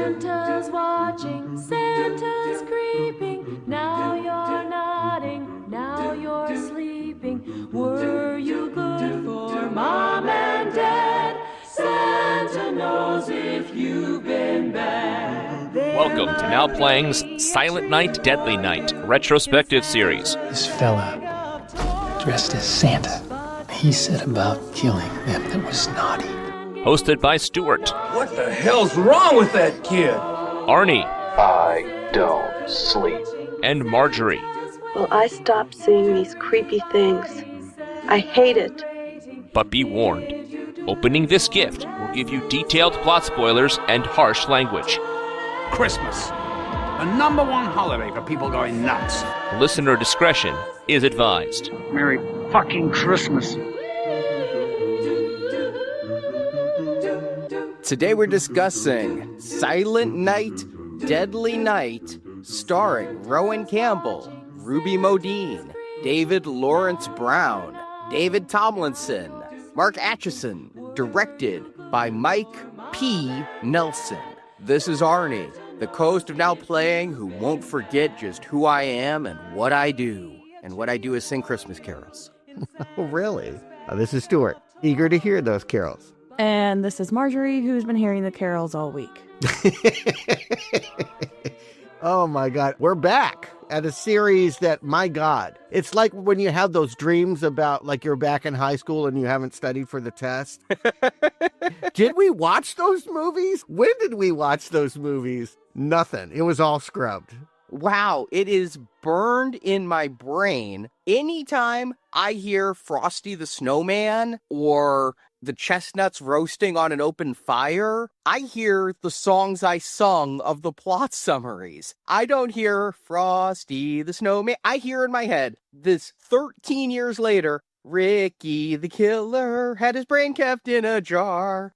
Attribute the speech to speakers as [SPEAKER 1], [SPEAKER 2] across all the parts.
[SPEAKER 1] Santa's watching, Santa's creeping. Now you're nodding, now you're sleeping. Were you good for Mom and Dad? Santa knows if you've been bad.
[SPEAKER 2] Welcome to Now Playing's Silent Night, Deadly Night retrospective series.
[SPEAKER 3] This fella dressed as Santa. He said about killing them that was naughty.
[SPEAKER 2] Hosted by Stuart.
[SPEAKER 4] What the hell's wrong with that kid?
[SPEAKER 2] Arnie.
[SPEAKER 5] I don't sleep.
[SPEAKER 2] And Marjorie.
[SPEAKER 6] Well, I stopped seeing these creepy things. I hate it.
[SPEAKER 2] But be warned, opening this gift will give you detailed plot spoilers and harsh language.
[SPEAKER 7] Christmas. The number one holiday for people going nuts.
[SPEAKER 2] Listener discretion is advised.
[SPEAKER 7] Merry fucking Christmas.
[SPEAKER 8] Today we're discussing Silent Night, Deadly Night, starring Rohan Campbell, Ruby Modine, David Lawrence Brown, David Tomlinson, Mark Atchison, directed by Mike P. Nelson. This is Arnie, the co-host of Now Playing, who won't forget just who I am and what I do. And what I do is sing Christmas carols.
[SPEAKER 9] Oh, really? This is Stuart, eager to hear those carols.
[SPEAKER 10] And this is Marjorie, who's been hearing the carols all week.
[SPEAKER 9] Oh, my God. We're back at a series that, my God, it's like when you have those dreams about, like, you're back in high school and you haven't studied for the test. Did we watch those movies? When did we watch those movies? Nothing. It was all scrubbed.
[SPEAKER 8] Wow, it is burned in my brain. Anytime I hear Frosty the Snowman or the chestnuts roasting on an open fire, I hear the songs I sung of the plot summaries. I don't hear Frosty the Snowman. I hear in my head, this 13 years later, Ricky the Killer had his brain kept in a jar.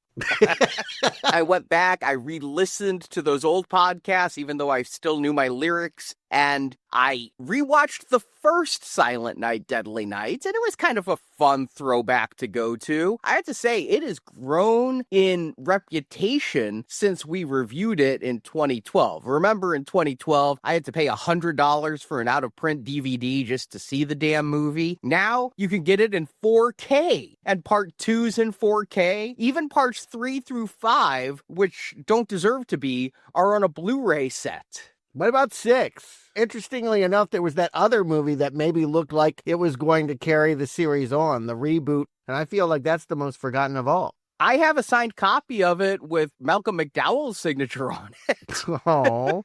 [SPEAKER 8] I went back, I re-listened to those old podcasts, even though I still knew my lyrics, and I rewatched the first Silent Night, Deadly Night, and it was kind of a fun throwback to go to. I have to say, it has grown in reputation since we reviewed it in 2012. Remember, in 2012, I had to pay $100 for an out-of-print DVD just to see the damn movie. Now, you can get it in 4K, and part 2's in 4K. Even parts 3 through 5, which don't deserve to be, are on a Blu-ray set.
[SPEAKER 9] What about 6? Interestingly enough, there was that other movie that maybe looked like it was going to carry the series on, the reboot, and I feel like that's the most forgotten of all.
[SPEAKER 8] I have a signed copy of it with Malcolm McDowell's signature on it.
[SPEAKER 9] Oh.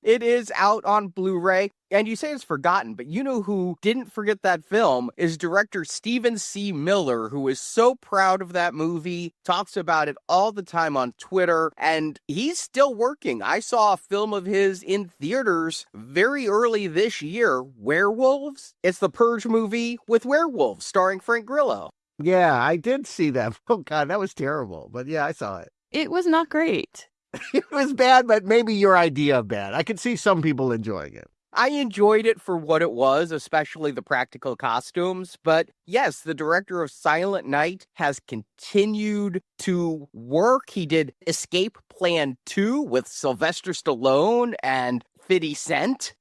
[SPEAKER 8] It is out on Blu-ray, and you say it's forgotten, but you know who didn't forget that film is director Stephen C. Miller, who is so proud of that movie, talks about it all the time on Twitter, and he's still working. I saw a film of his in theaters very early this year, Werewolves. It's the Purge movie with werewolves, starring Frank Grillo.
[SPEAKER 9] Yeah, I did see that. Oh, God, that was terrible, but yeah, I saw it.
[SPEAKER 10] It was not great.
[SPEAKER 9] It was bad, but maybe your idea of bad. I could see some people enjoying it.
[SPEAKER 8] I enjoyed it for what it was, especially the practical costumes. But yes, the director of Silent Night has continued to work. He did Escape Plan 2 with Sylvester Stallone and 50 Cent.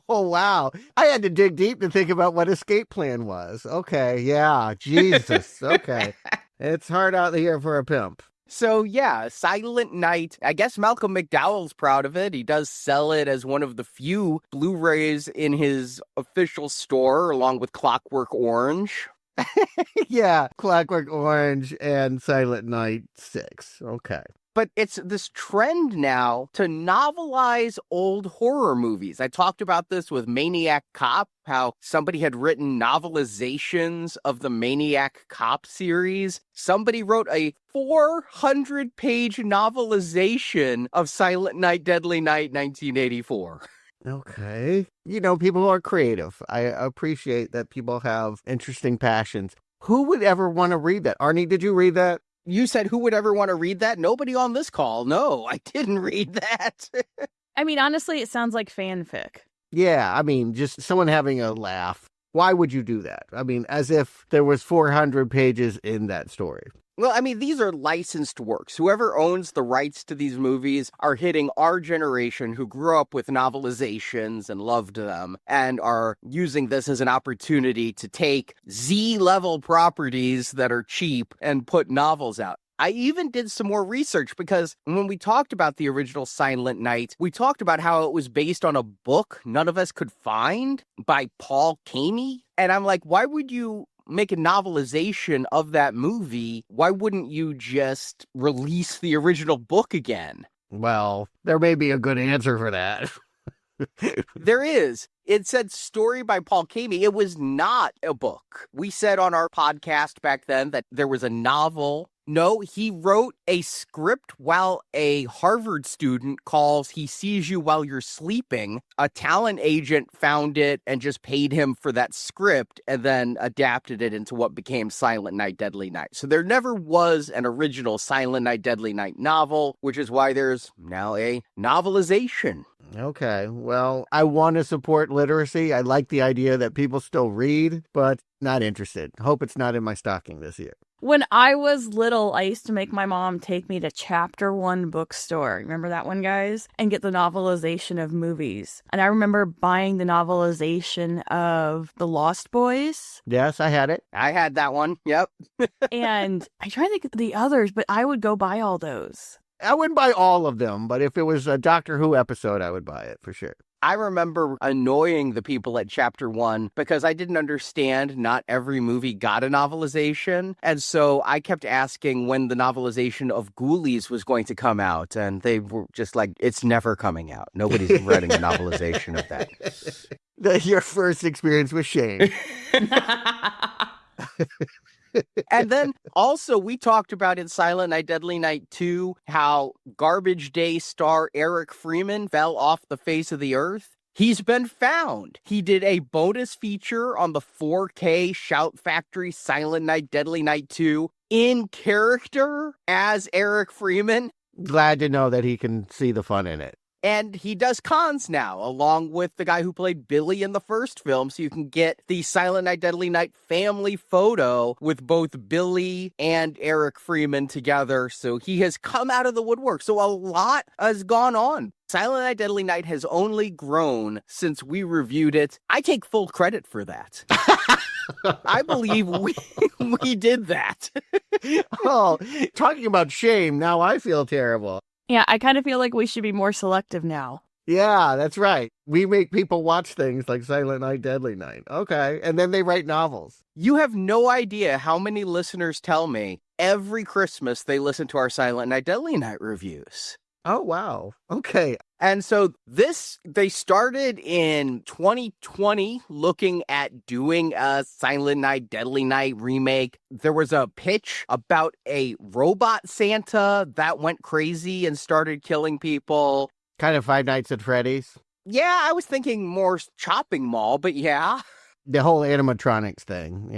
[SPEAKER 9] Oh, wow. I had to dig deep to think about what Escape Plan was. Okay, yeah, Jesus. Okay. It's hard out here for a pimp.
[SPEAKER 8] So yeah, Silent Night, I guess Malcolm McDowell's proud of it. He does sell it as one of the few Blu-rays in his official store, along with Clockwork Orange.
[SPEAKER 9] Yeah, Clockwork Orange and Silent Night 6. Okay.
[SPEAKER 8] But it's this trend now to novelize old horror movies. I talked about this with Maniac Cop, how somebody had written novelizations of the Maniac Cop series. Somebody wrote a 400-page novelization of Silent Night, Deadly Night, 1984.
[SPEAKER 9] Okay. You know, people are creative. I appreciate that people have interesting passions. Who would ever want to read that? Arnie, did you read that?
[SPEAKER 8] You said who would ever want to read that? Nobody on this call. No, I didn't read that.
[SPEAKER 10] I mean, honestly, it sounds like fanfic.
[SPEAKER 9] Yeah, I mean, just someone having a laugh. Why would you do that? I mean, as if there was 400 pages in that story.
[SPEAKER 8] Well, I mean, these are licensed works. Whoever owns the rights to these movies are hitting our generation who grew up with novelizations and loved them and are using this as an opportunity to take Z-level properties that are cheap and put novels out. I even did some more research because when we talked about the original Silent Night, we talked about how it was based on a book none of us could find by Paul Kamey. And I'm like, why would you make a novelization of that movie? Why wouldn't you just release the original book again?
[SPEAKER 9] Well, there may be a good answer for that.
[SPEAKER 8] There is. It said story by Paul Kamey. It was not a book. We said on our podcast back then that there was a novel. No, he wrote a script while a Harvard student calls He Sees You While You're Sleeping. A talent agent found it and just paid him for that script and then adapted it into what became Silent Night, Deadly Night. So there never was an original Silent Night, Deadly Night novel, which is why there's now a novelization.
[SPEAKER 9] Okay, well, I want to support literacy. I like the idea that people still read, but not interested. Hope it's not in my stocking this year.
[SPEAKER 10] When I was little, I used to make my mom take me to Chapter One bookstore. Remember that one, guys? And get the novelization of movies. And I remember buying the novelization of The Lost Boys.
[SPEAKER 9] Yes, I had it.
[SPEAKER 8] I had that one. Yep.
[SPEAKER 10] And I try to think of the others, but I would go buy all those.
[SPEAKER 9] I wouldn't buy all of them, but if it was a Doctor Who episode, I would buy it for sure.
[SPEAKER 8] I remember annoying the people at Chapter One because I didn't understand not every movie got a novelization. And so I kept asking when the novelization of Ghoulies was going to come out. And they were just like, it's never coming out. Nobody's writing a novelization of that.
[SPEAKER 9] Your first experience with shame.
[SPEAKER 8] And then also we talked about in Silent Night, Deadly Night 2, how Garbage Day star Eric Freeman fell off the face of the earth. He's been found. He did a bonus feature on the 4K Shout Factory Silent Night, Deadly Night 2 in character as Eric Freeman.
[SPEAKER 9] Glad to know that he can see the fun in it.
[SPEAKER 8] And he does cons now, along with the guy who played Billy in the first film, so you can get the Silent Night, Deadly Night family photo with both Billy and Eric Freeman together. So he has come out of the woodwork. So a lot has gone on. Silent Night, Deadly Night has only grown since we reviewed it. I take full credit for that. I believe we did that.
[SPEAKER 9] Oh, talking about shame, now I feel terrible.
[SPEAKER 10] Yeah, I kind of feel like we should be more selective now.
[SPEAKER 9] Yeah, that's right. We make people watch things like Silent Night, Deadly Night. Okay. And then they write novels.
[SPEAKER 8] You have no idea how many listeners tell me every Christmas they listen to our Silent Night, Deadly Night reviews.
[SPEAKER 9] Oh, wow. Okay.
[SPEAKER 8] And so they started in 2020 looking at doing a Silent Night, Deadly Night remake. There was a pitch about a robot Santa that went crazy and started killing people.
[SPEAKER 9] Kind of Five Nights at Freddy's.
[SPEAKER 8] Yeah, I was thinking more Chopping Mall, but yeah.
[SPEAKER 9] The whole animatronics thing,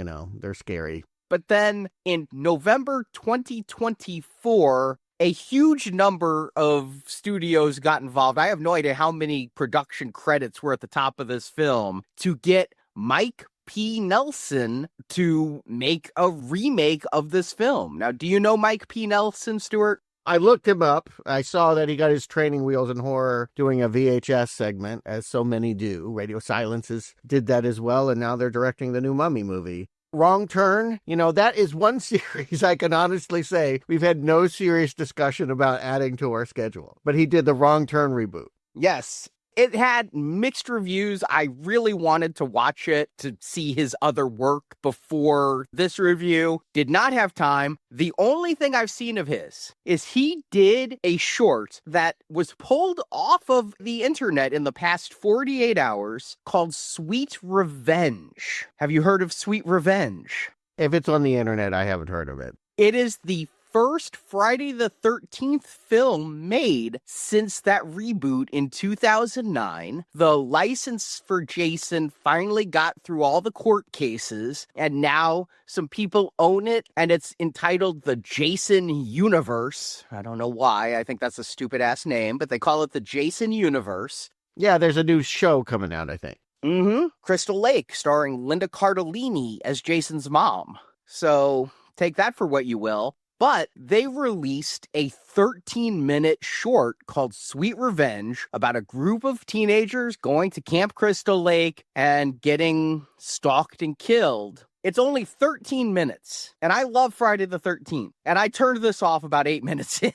[SPEAKER 9] they're scary.
[SPEAKER 8] But then in November 2024, a huge number of studios got involved. I have no idea how many production credits were at the top of this film to get Mike P. Nelson to make a remake of this film. Now, do you know Mike P. Nelson, Stuart?
[SPEAKER 9] I looked him up. I saw that he got his training wheels in horror doing a VHS segment, as so many do. Radio Silences did that as well, and now they're directing the new Mummy movie. Wrong Turn, that is one series I can honestly say we've had no serious discussion about adding to our schedule. But he did the Wrong Turn reboot.
[SPEAKER 8] Yes. It had mixed reviews. I really wanted to watch it to see his other work before this review. Did not have time. The only thing I've seen of his is he did a short that was pulled off of the internet in the past 48 hours called Sweet Revenge. Have you heard of Sweet Revenge?
[SPEAKER 9] If it's on the internet, I haven't heard of it.
[SPEAKER 8] It is the first Friday the 13th film made since that reboot in 2009. The license for Jason finally got through all the court cases, and now some people own it, and it's entitled the Jason Universe. I don't know why. I think that's a stupid-ass name, but they call it the Jason Universe.
[SPEAKER 9] Yeah, there's a new show coming out, I think.
[SPEAKER 8] Mm-hmm. Crystal Lake, starring Linda Cardellini as Jason's mom. So take that for what you will. But they released a 13-minute short called Sweet Revenge about a group of teenagers going to Camp Crystal Lake and getting stalked and killed. It's only 13 minutes, and I love Friday the 13th, and I turned this off about 8 minutes in.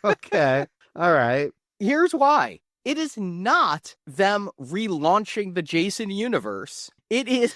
[SPEAKER 9] Okay. All right.
[SPEAKER 8] Here's why. It is not them relaunching the Jason universe. It is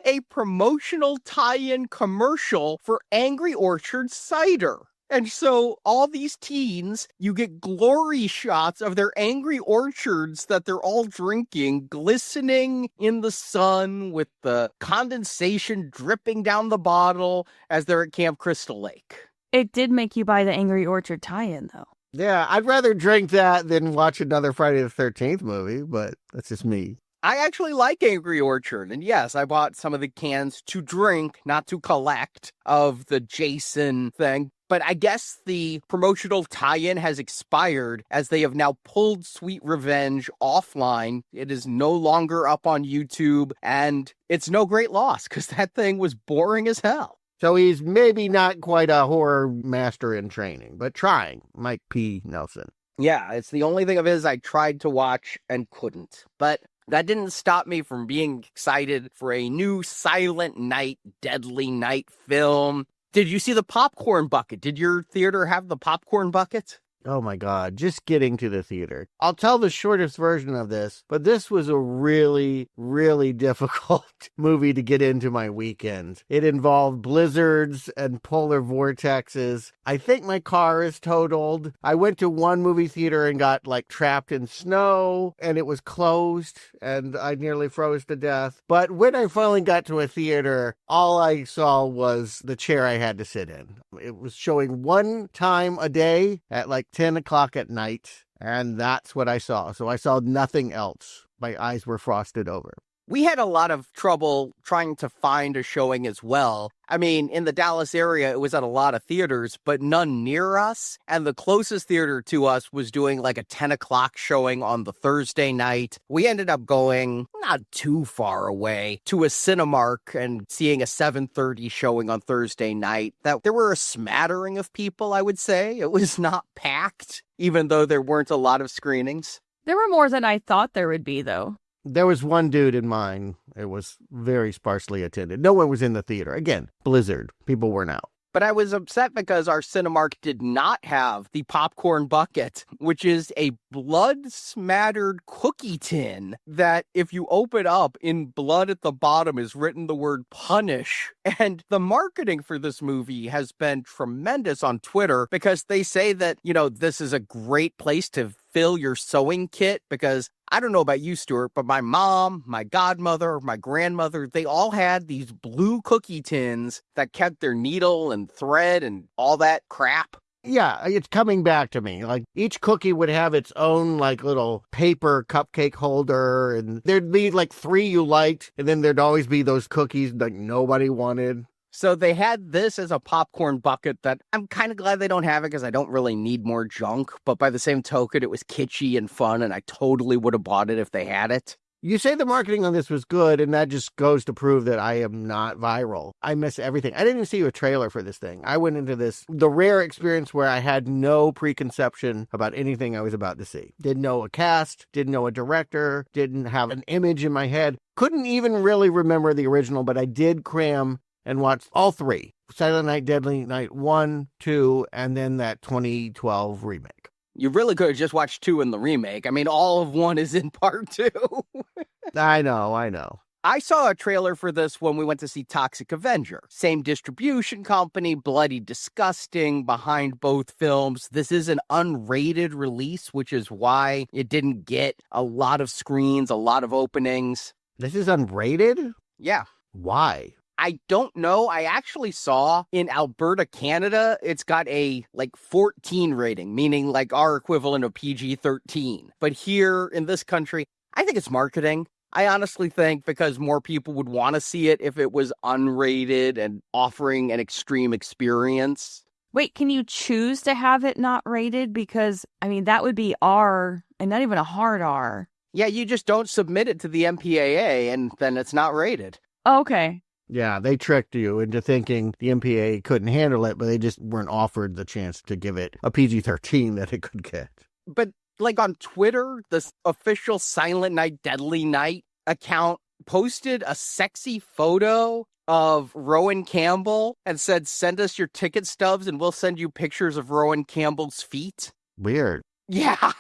[SPEAKER 8] a promotional tie-in commercial for Angry Orchard cider. And so all these teens, you get glory shots of their Angry Orchards that they're all drinking, glistening in the sun with the condensation dripping down the bottle as they're at Camp Crystal Lake.
[SPEAKER 10] It did make you buy the Angry Orchard tie-in, though.
[SPEAKER 9] Yeah, I'd rather drink that than watch another Friday the 13th movie, but that's just me.
[SPEAKER 8] I actually like Angry Orchard, and yes, I bought some of the cans to drink, not to collect, of the Jason thing. But I guess the promotional tie-in has expired as they have now pulled Sweet Revenge offline. It is no longer up on YouTube, and it's no great loss because that thing was boring as hell.
[SPEAKER 9] So he's maybe not quite a horror master in training, but trying. Mike P. Nelson.
[SPEAKER 8] Yeah, it's the only thing of his I tried to watch and couldn't. But that didn't stop me from being excited for a new Silent Night, Deadly Night film. Did you see the popcorn bucket? Did your theater have the popcorn bucket?
[SPEAKER 9] Oh my God, just getting to the theater. I'll tell the shortest version of this, but this was a really, really difficult movie to get into my weekend. It involved blizzards and polar vortexes. I think my car is totaled. I went to one movie theater and got trapped in snow, and it was closed, and I nearly froze to death. But when I finally got to a theater, all I saw was the chair I had to sit in. It was showing one time a day at 10 o'clock at night, and that's what I saw. So I saw nothing else. My eyes were frosted over.
[SPEAKER 8] We had a lot of trouble trying to find a showing as well. I mean, in the Dallas area, it was at a lot of theaters, but none near us. And the closest theater to us was doing a 10 o'clock showing on the Thursday night. We ended up going not too far away to a Cinemark and seeing a 7:30 showing on Thursday night. That there were a smattering of people, I would say. It was not packed, even though there weren't a lot of screenings.
[SPEAKER 10] There were more than I thought there would be, though.
[SPEAKER 9] There was one dude in mine. It was very sparsely attended. No one was in the theater. Again, blizzard. People weren't out.
[SPEAKER 8] But I was upset because our Cinemark did not have the popcorn bucket, which is a blood-smattered cookie tin that if you open up, in blood at the bottom is written the word punish. And the marketing for this movie has been tremendous on Twitter because they say that, this is a great place to fill your sewing kit because I don't know about you, Stuart, but my mom, my godmother, my grandmother, they all had these blue cookie tins that kept their needle and thread and all that crap.
[SPEAKER 9] Yeah, it's coming back to me. Each cookie would have its own little paper cupcake holder, and there'd be 3 you liked, and then there'd always be those cookies nobody wanted.
[SPEAKER 8] So they had this as a popcorn bucket that I'm kind of glad they don't have it because I don't really need more junk. But by the same token, it was kitschy and fun, and I totally would have bought it if they had it.
[SPEAKER 9] You say the marketing on this was good, and that just goes to prove that I am not viral. I miss everything. I didn't even see a trailer for this thing. I went into this, the rare experience where I had no preconception about anything I was about to see. Didn't know a cast, didn't know a director, didn't have an image in my head. Couldn't even really remember the original, but I did cram and watched all 3. Silent Night, Deadly Night 1, 2, and then that 2012 remake.
[SPEAKER 8] You really could have just watched 2 in the remake. I mean, all of 1 is in part 2.
[SPEAKER 9] I know.
[SPEAKER 8] I saw a trailer for this when we went to see Toxic Avenger. Same distribution company, bloody disgusting behind both films. This is an unrated release, which is why it didn't get a lot of screens, a lot of openings.
[SPEAKER 9] This is unrated?
[SPEAKER 8] Yeah.
[SPEAKER 9] Why?
[SPEAKER 8] I don't know. I actually saw in Alberta, Canada, it's got a 14 rating, meaning our equivalent of PG-13. But here in this country, I think it's marketing. I honestly think because more people would want to see it if it was unrated and offering an extreme experience.
[SPEAKER 10] Wait, can you choose to have it not rated? Because, that would be R and not even a hard R.
[SPEAKER 8] Yeah, you just don't submit it to the MPAA and then it's not rated.
[SPEAKER 10] Okay.
[SPEAKER 9] Yeah, they tricked you into thinking the MPA couldn't handle it, but they just weren't offered the chance to give it a PG-13 that it could get.
[SPEAKER 8] But like on Twitter, the official Silent Night, Deadly Night account posted a sexy photo of Rohan Campbell and said, send us your ticket stubs and we'll send you pictures of Rohan Campbell's feet.
[SPEAKER 9] Weird.
[SPEAKER 8] Yeah,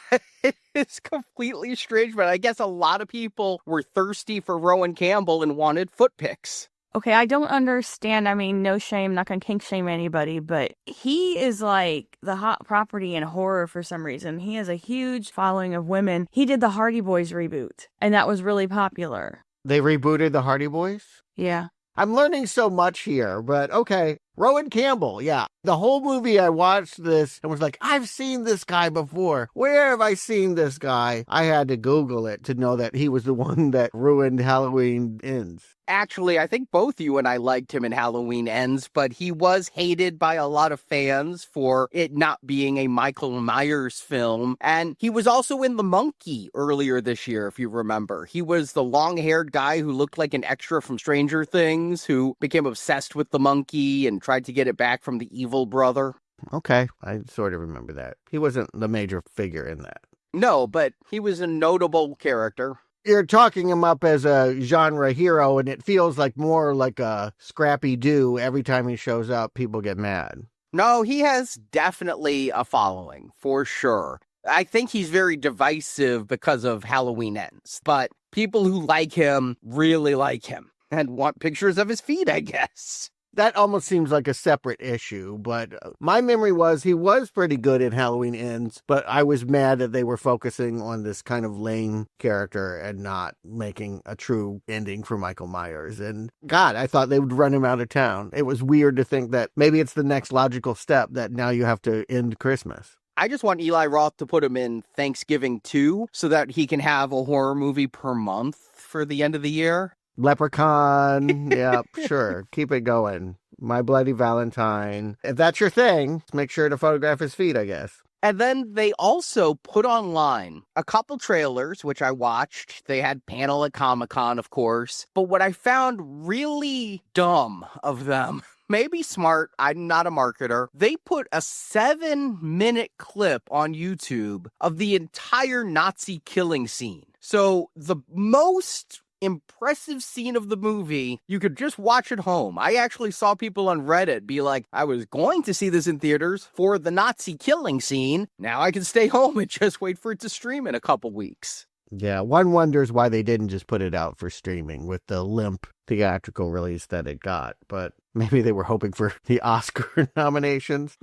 [SPEAKER 8] it's completely strange, but I guess a lot of people were thirsty for Rohan Campbell and wanted foot pics.
[SPEAKER 10] Okay, I don't understand. I mean, no shame, not gonna kink shame anybody, but he is like the hot property in horror for some reason. He has a huge following of women. He did the Hardy Boys reboot, and that was really popular.
[SPEAKER 9] They rebooted the Hardy Boys?
[SPEAKER 10] Yeah.
[SPEAKER 9] I'm learning so much here, but okay. Rohan Campbell, yeah. The whole movie I watched this and was like, I've seen this guy before. Where have I seen this guy? I had to Google it to know that he was the one that ruined Halloween Ends.
[SPEAKER 8] Actually, I think both you and I liked him in Halloween Ends, but he was hated by a lot of fans for it not being a Michael Myers film. And he was also in The Monkey earlier this year, if you remember. He was the long-haired guy who looked like an extra from Stranger Things, who became obsessed with the monkey and tried to get it back from the evil brother.
[SPEAKER 9] Okay, I sort of remember that. He wasn't the major figure in that.
[SPEAKER 8] No, but he was a notable character.
[SPEAKER 9] You're talking him up as a genre hero, and it feels like more like a Scrappy-Doo. Every time he shows up, people get mad.
[SPEAKER 8] No, he has definitely a following, for sure. I think he's very divisive because of Halloween Ends, but people who like him really like him and want pictures of his feet, I guess.
[SPEAKER 9] That almost seems like a separate issue, but my memory was he was pretty good in Halloween Ends, but I was mad that they were focusing on this kind of lame character and not making a true ending for Michael Myers. And God, I thought they would run him out of town. It was weird to think that maybe it's the next logical step that now you have to end Christmas.
[SPEAKER 8] I just want Eli Roth to put him in Thanksgiving 2 so that he can have a horror movie per month for the end of the year.
[SPEAKER 9] Leprechaun, yeah, sure. Keep it going. My Bloody Valentine. If that's your thing, make sure to photograph his feet, I guess.
[SPEAKER 8] And then they also put online a couple trailers, which I watched. They had panel at Comic-Con, of course. But what I found really dumb of them, maybe smart, I'm not a marketer, they put a 7-minute clip on YouTube of the entire Nazi killing scene. So the most impressive scene of the movie, you could just watch at home. I actually saw people on Reddit be like, I was going to see this in theaters for the Nazi killing scene. Now I can stay home and just wait for it to stream in a couple weeks.
[SPEAKER 9] Yeah, one wonders why they didn't just put it out for streaming with the limp theatrical release that it got. But maybe they were hoping for the Oscar nominations.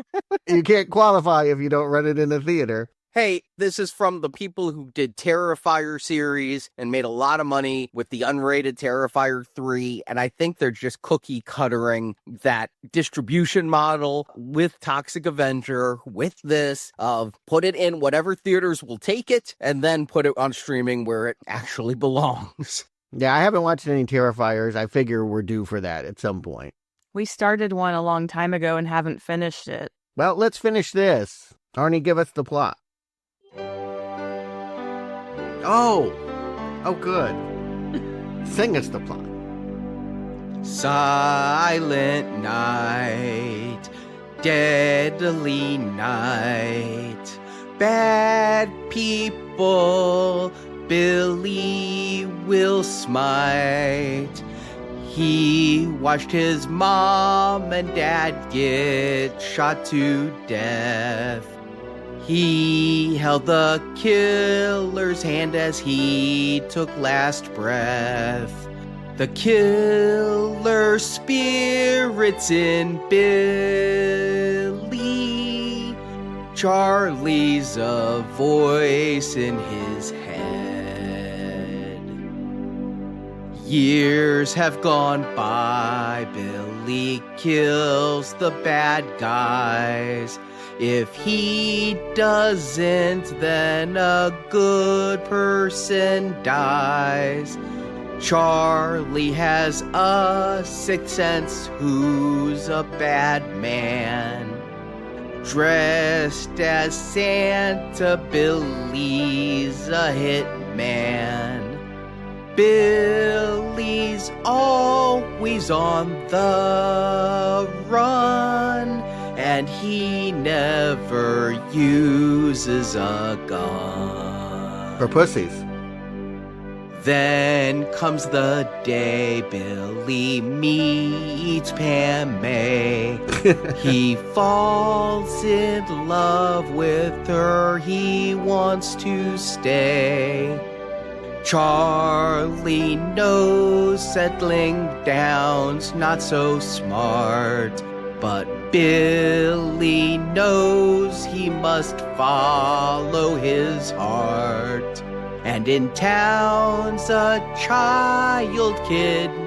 [SPEAKER 9] You can't qualify if you don't run it in a theater.
[SPEAKER 8] Hey, this is from the people who did Terrifier series and made a lot of money with the unrated Terrifier 3, and I think they're just cookie-cuttering that distribution model with Toxic Avenger, with this, of put it in whatever theaters will take it, and then put it on streaming where it actually belongs.
[SPEAKER 9] Yeah, I haven't watched any Terrifiers. I figure we're due for that at some point.
[SPEAKER 10] We started one a long time ago and haven't finished it.
[SPEAKER 9] Well, let's finish this. Arnie, give us the plot. Oh, good. Sing us the plot.
[SPEAKER 8] Silent night, deadly night, bad people, Billy will smite. He watched his mom and dad get shot to death. He held the killer's hand as he took last breath. The killer's spirit's in Billy. Charlie's a voice in his head. Years have gone by. Billy kills the bad guys. If he doesn't, then a good person dies. Charlie has a sixth sense who's a bad man. Dressed as Santa, Billy's a hitman. Billy's always on the run, and he never uses a gun.
[SPEAKER 9] For pussies.
[SPEAKER 8] Then comes the day Billy meets Pam May. He falls in love with her, he wants to stay. Charlie knows settling down's not so smart, but Billy knows he must follow his heart. And in town's a child kidnapper,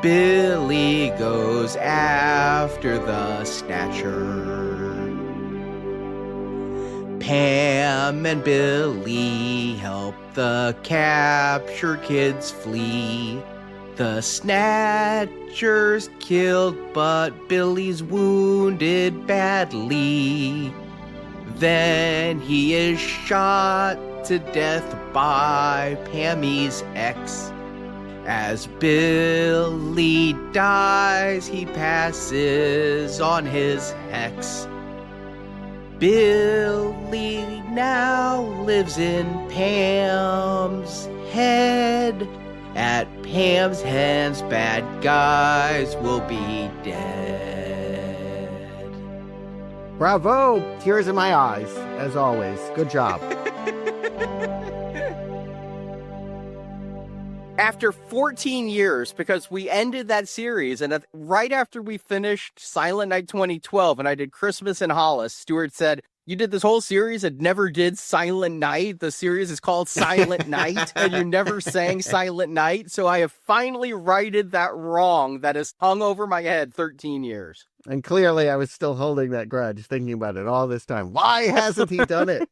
[SPEAKER 8] Billy goes after the snatcher. Pam and Billy help the captured kids flee. The snatcher's killed, but Billy's wounded badly. Then he is shot to death by Pammy's ex. As Billy dies, he passes on his hex. Billy now lives in Pam's head. At Pam's hands, bad guys will be dead.
[SPEAKER 9] Bravo! Tears in my eyes, as always. Good job.
[SPEAKER 8] After 14 years, because we ended that series, and right after we finished Silent Night 2012, and I did Christmas in Hollis, Stuart said, "You did this whole series and never did Silent Night. The series is called Silent Night, and you never sang Silent Night. So I have finally righted that wrong that has hung over my head 13 years.
[SPEAKER 9] And clearly I was still holding that grudge, thinking about it all this time. Why hasn't he done it?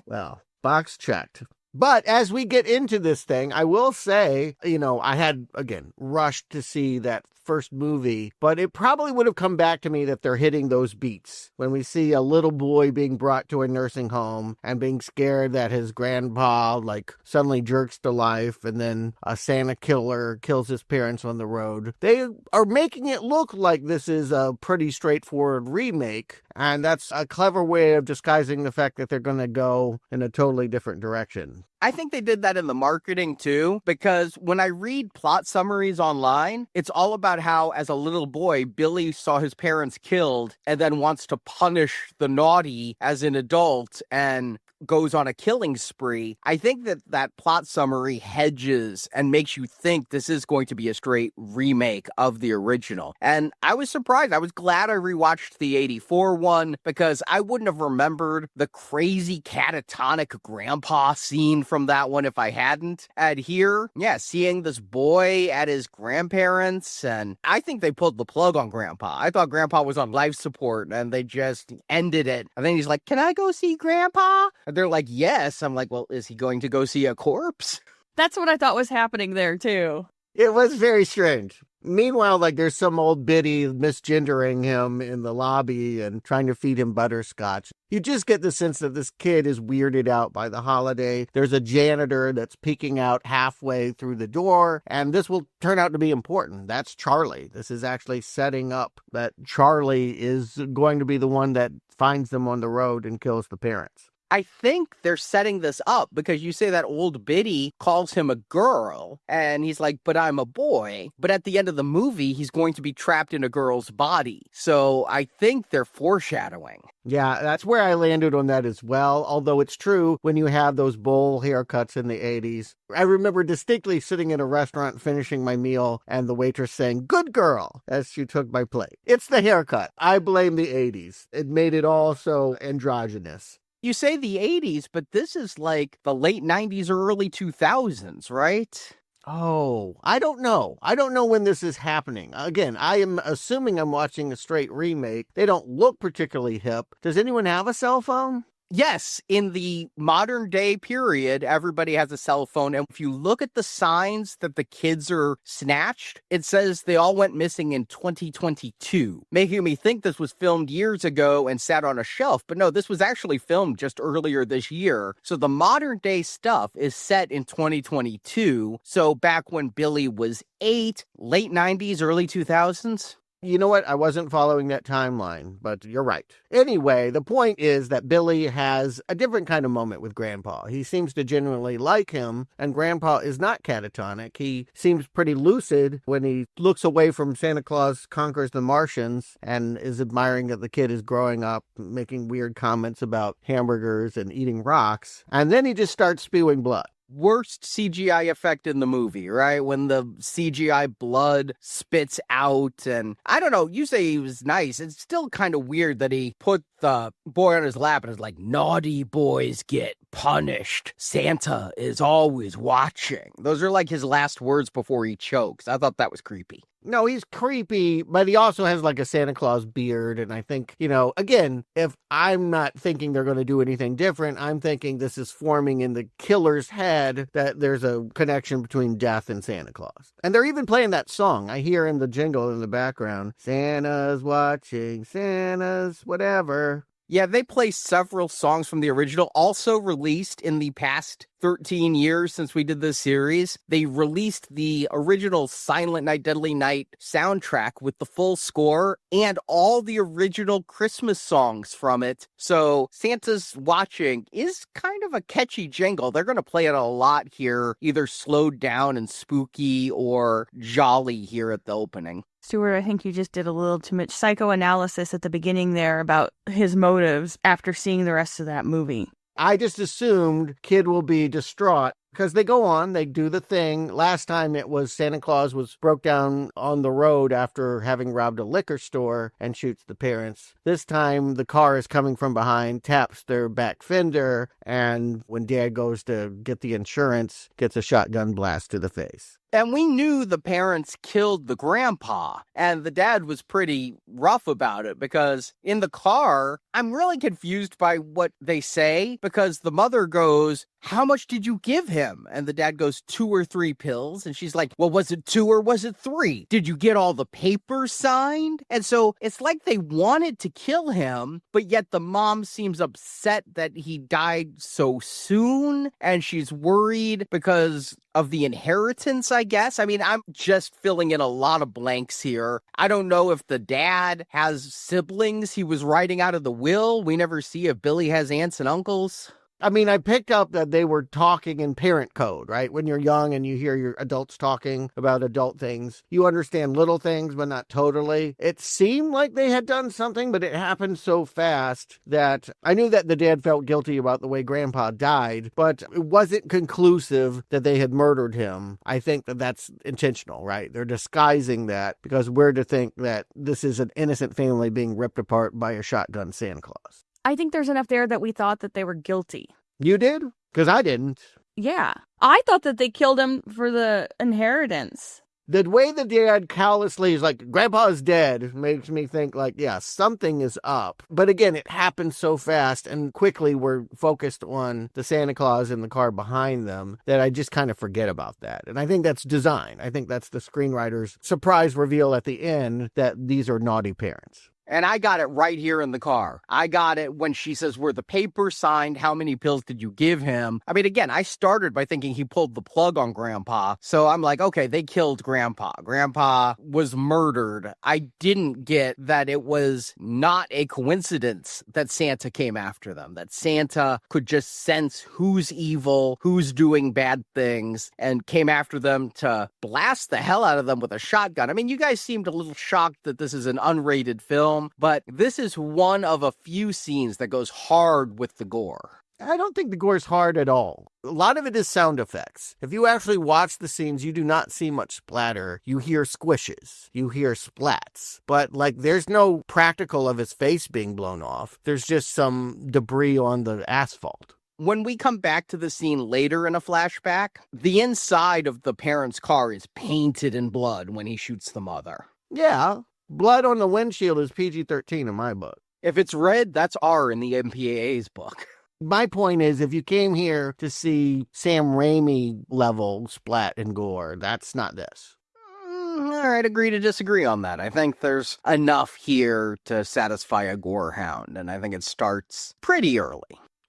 [SPEAKER 9] Well, box checked. But as we get into this thing, I will say, I had, again, rushed to see that first movie, but it probably would have come back to me that they're hitting those beats. When we see a little boy being brought to a nursing home and being scared that his grandpa, suddenly jerks to life, and then a Santa killer kills his parents on the road. They are making it look like this is a pretty straightforward remake, and that's a clever way of disguising the fact that they're going to go in a totally different direction.
[SPEAKER 8] I think they did that in the marketing too, because when I read plot summaries online, it's all about how, as a little boy, Billy saw his parents killed and then wants to punish the naughty as an adult and goes on a killing spree. I think that plot summary hedges and makes you think this is going to be a straight remake of the original. And I was surprised. I was glad I rewatched the 84 one, because I wouldn't have remembered the crazy catatonic grandpa scene from that one if I hadn't. And here, seeing this boy at his grandparents, and I think they pulled the plug on grandpa. I thought grandpa was on life support and they just ended it. And then he's like, "Can I go see grandpa?" And they're like, "Yes." I'm like, well, is he going to go see a corpse?
[SPEAKER 10] That's what I thought was happening there, too.
[SPEAKER 9] It was very strange. Meanwhile, there's some old biddy misgendering him in the lobby and trying to feed him butterscotch. You just get the sense that this kid is weirded out by the holiday. There's a janitor that's peeking out halfway through the door, and this will turn out to be important. That's Charlie. This is actually setting up that Charlie is going to be the one that finds them on the road and kills the parents.
[SPEAKER 8] I think they're setting this up because you say that old biddy calls him a girl and he's like, "But I'm a boy." But at the end of the movie, he's going to be trapped in a girl's body. So I think they're foreshadowing.
[SPEAKER 9] Yeah, that's where I landed on that as well. Although it's true, when you have those bowl haircuts in the 80s, I remember distinctly sitting in a restaurant finishing my meal and the waitress saying, "Good girl," as she took my plate. It's the haircut. I blame the 80s. It made it all so androgynous.
[SPEAKER 8] You say the 80s, but this is like the late 90s or early 2000s, right?
[SPEAKER 9] Oh, I don't know. I don't know when this is happening. Again, I am assuming I'm watching a straight remake. They don't look particularly hip. Does anyone have a cell phone?
[SPEAKER 8] Yes, in the modern day period, everybody has a cell phone. And if you look at the signs that the kids are snatched, it says they all went missing in 2022, making me think this was filmed years ago and sat on a shelf. But no, this was actually filmed just earlier this year. So the modern day stuff is set in 2022. So back when Billy was 8, late 90s, early 2000s.
[SPEAKER 9] You know what? I wasn't following that timeline, but you're right. Anyway, the point is that Billy has a different kind of moment with Grandpa. He seems to genuinely like him, and Grandpa is not catatonic. He seems pretty lucid when he looks away from Santa Claus Conquers the Martians and is admiring that the kid is growing up, making weird comments about hamburgers and eating rocks. And then he just starts spewing blood.
[SPEAKER 8] Worst CGI effect in the movie, right? When the CGI blood spits out, and I don't know, you say he was nice. It's still kind of weird that he put the boy on his lap and is like, naughty boys get punished. Santa is always watching. Those are like his last words before he chokes. I thought that was creepy.
[SPEAKER 9] No, he's creepy, but he also has like a Santa Claus beard. And I think, again, if I'm not thinking they're going to do anything different, I'm thinking this is forming in the killer's head that there's a connection between death and Santa Claus. And they're even playing that song. I hear in the jingle in the background, Santa's watching, Santa's whatever.
[SPEAKER 8] Yeah, they play several songs from the original, also released in the past 13 years since we did this series. They released the original Silent Night, Deadly Night soundtrack with the full score and all the original Christmas songs from it. So Santa's Watching is kind of a catchy jingle. They're going to play it a lot here, either slowed down and spooky or jolly here at the opening.
[SPEAKER 10] Stuart, I think you just did a little too much psychoanalysis at the beginning there about his motives after seeing the rest of that movie.
[SPEAKER 9] I just assumed kid will be distraught because they go on, they do the thing. Last time it was Santa Claus broke down on the road after having robbed a liquor store and shoots the parents. This time the car is coming from behind, taps their back fender, and when Dad goes to get the insurance, gets a shotgun blast to the face.
[SPEAKER 8] And we knew the parents killed the grandpa, and the dad was pretty rough about it because in the car, I'm really confused by what they say because the mother goes, how much did you give him? And the dad goes, 2 or 3 pills. And she's like, well, was it 2 or was it 3? Did you get all the papers signed? And so it's like they wanted to kill him, but yet the mom seems upset that he died so soon. And she's worried because of the inheritance, I guess. I mean, I'm just filling in a lot of blanks here. I don't know if the dad has siblings he was writing out of the will. We never see if Billy has aunts and uncles.
[SPEAKER 9] I mean, I picked up that they were talking in parent code, right? When you're young and you hear your adults talking about adult things, you understand little things, but not totally. It seemed like they had done something, but it happened so fast that I knew that the dad felt guilty about the way Grandpa died, but it wasn't conclusive that they had murdered him. I think that that's intentional, right? They're disguising that because we're to think that this is an innocent family being ripped apart by a shotgun Santa Claus.
[SPEAKER 10] I think there's enough there that we thought that they were guilty.
[SPEAKER 9] You did? Because I didn't.
[SPEAKER 10] Yeah. I thought that they killed him for the inheritance.
[SPEAKER 9] The way the dad callously is like, Grandpa is dead, makes me think like, yeah, something is up. But again, it happened so fast and quickly we're focused on the Santa Claus in the car behind them that I just kind of forget about that. And I think that's design. I think that's the screenwriter's surprise reveal at the end that these are naughty parents.
[SPEAKER 8] And I got it right here in the car. I got it when she says, were the papers signed? How many pills did you give him? I mean, again, I started by thinking he pulled the plug on Grandpa. So I'm like, okay, they killed Grandpa. Grandpa was murdered. I didn't get that it was not a coincidence that Santa came after them, that Santa could just sense who's evil, who's doing bad things, and came after them to blast the hell out of them with a shotgun. I mean, you guys seemed a little shocked that this is an unrated film. But this is one of a few scenes that goes hard with the gore.
[SPEAKER 9] I don't think the gore is hard at all. A lot of it is sound effects. If you actually watch the scenes, you do not see much splatter. You hear squishes. You hear splats. But, there's no practical of his face being blown off. There's just some debris on the asphalt.
[SPEAKER 8] When we come back to the scene later in a flashback, the inside of the parents' car is painted in blood when he shoots the mother.
[SPEAKER 9] Yeah. Blood on the windshield is PG-13 in my book.
[SPEAKER 8] If it's red, that's R in the MPAA's book.
[SPEAKER 9] My point is, if you came here to see Sam Raimi level splat and gore, that's not this.
[SPEAKER 8] All right, agree to disagree on that. I think there's enough here to satisfy a gore hound, and I think it starts pretty early.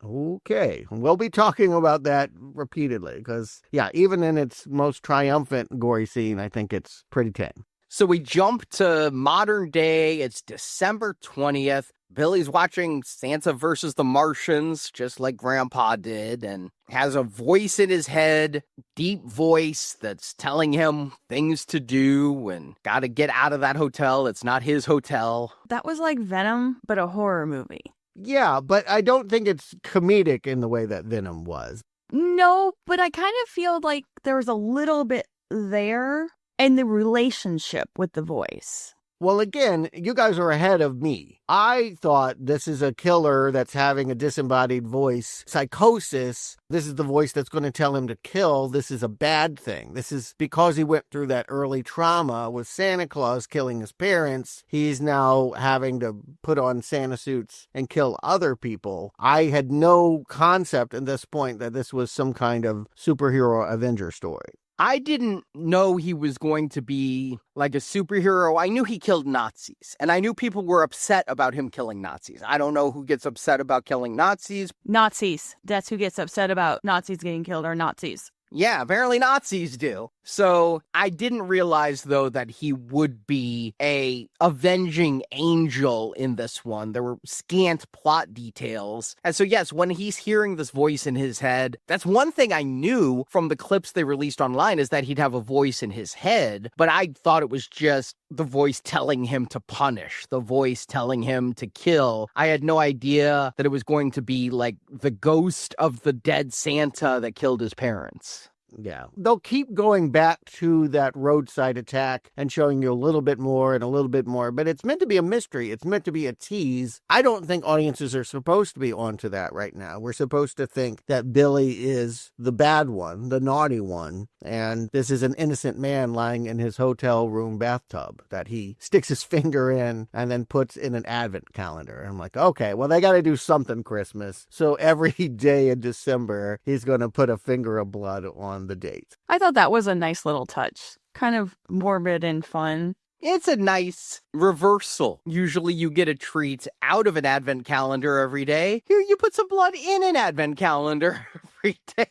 [SPEAKER 9] Okay, we'll be talking about that repeatedly, because, yeah, even in its most triumphant gory scene, I think it's pretty tame.
[SPEAKER 8] So we jump to modern day. It's December 20th. Billy's watching Santa versus the Martians, just like Grandpa did, and has a voice in his head, deep voice that's telling him things to do and gotta get out of that hotel. It's not his hotel.
[SPEAKER 10] That was like Venom, but a horror movie.
[SPEAKER 9] Yeah, but I don't think it's comedic in the way that Venom was.
[SPEAKER 10] No, but I kind of feel like there was a little bit there in the relationship with the voice.
[SPEAKER 9] Well, again, you guys are ahead of me. I thought this is a killer that's having a disembodied voice psychosis. This is the voice that's going to tell him to kill. This is a bad thing. This is because he went through that early trauma with Santa Claus killing his parents. He's now having to put on Santa suits and kill other people. I had no concept at this point that this was some kind of superhero Avenger story.
[SPEAKER 8] I didn't know he was going to be like a superhero. I knew he killed Nazis, and I knew people were upset about him killing Nazis. I don't know who gets upset about killing Nazis.
[SPEAKER 10] Nazis. That's who gets upset about Nazis getting killed, are Nazis.
[SPEAKER 8] Yeah, apparently Nazis do. So I didn't realize, though, that he would be a avenging angel in this one. There were scant plot details. And so, yes, when he's hearing this voice in his head, that's one thing I knew from the clips they released online, is that he'd have a voice in his head. But I thought it was just the voice telling him to punish, the voice telling him to kill. I had no idea that it was going to be like the ghost of the dead Santa that killed his parents.
[SPEAKER 9] Yeah. They'll keep going back to that roadside attack and showing you a little bit more and a little bit more, but it's meant to be a mystery. It's meant to be a tease. I don't think audiences are supposed to be onto that right now. We're supposed to think that Billy is the bad one, the naughty one, and this is an innocent man lying in his hotel room bathtub that he sticks his finger in and then puts in an advent calendar. I'm like, okay, well, they got to do something Christmas. So every day in December, he's going to put a finger of blood on the date.
[SPEAKER 10] I thought that was a nice little touch. Kind of morbid and fun.
[SPEAKER 8] It's a nice reversal. Usually you get a treat out of an advent calendar every day. Here you put some blood in an advent calendar every day.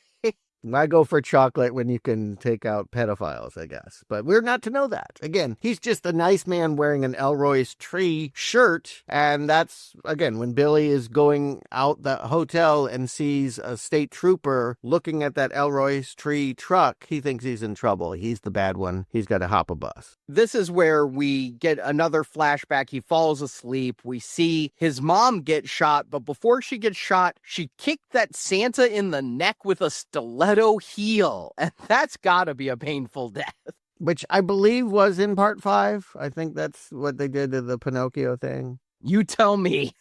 [SPEAKER 9] I go for chocolate when you can take out pedophiles, I guess. But we're not to know that. Again, he's just a nice man wearing an Elroy's Tree shirt. And that's, again, when Billy is going out the hotel and sees a state trooper looking at that Elroy's Tree truck, he thinks he's in trouble. He's the bad one. He's got to hop a bus.
[SPEAKER 8] This is where we get another flashback. He falls asleep. We see his mom get shot, but before she gets shot, she kicked that Santa in the neck with a stiletto heel, and that's gotta be a painful death.
[SPEAKER 9] Which I believe was in part 5. I think that's what they did to the Pinocchio thing.
[SPEAKER 8] You tell me.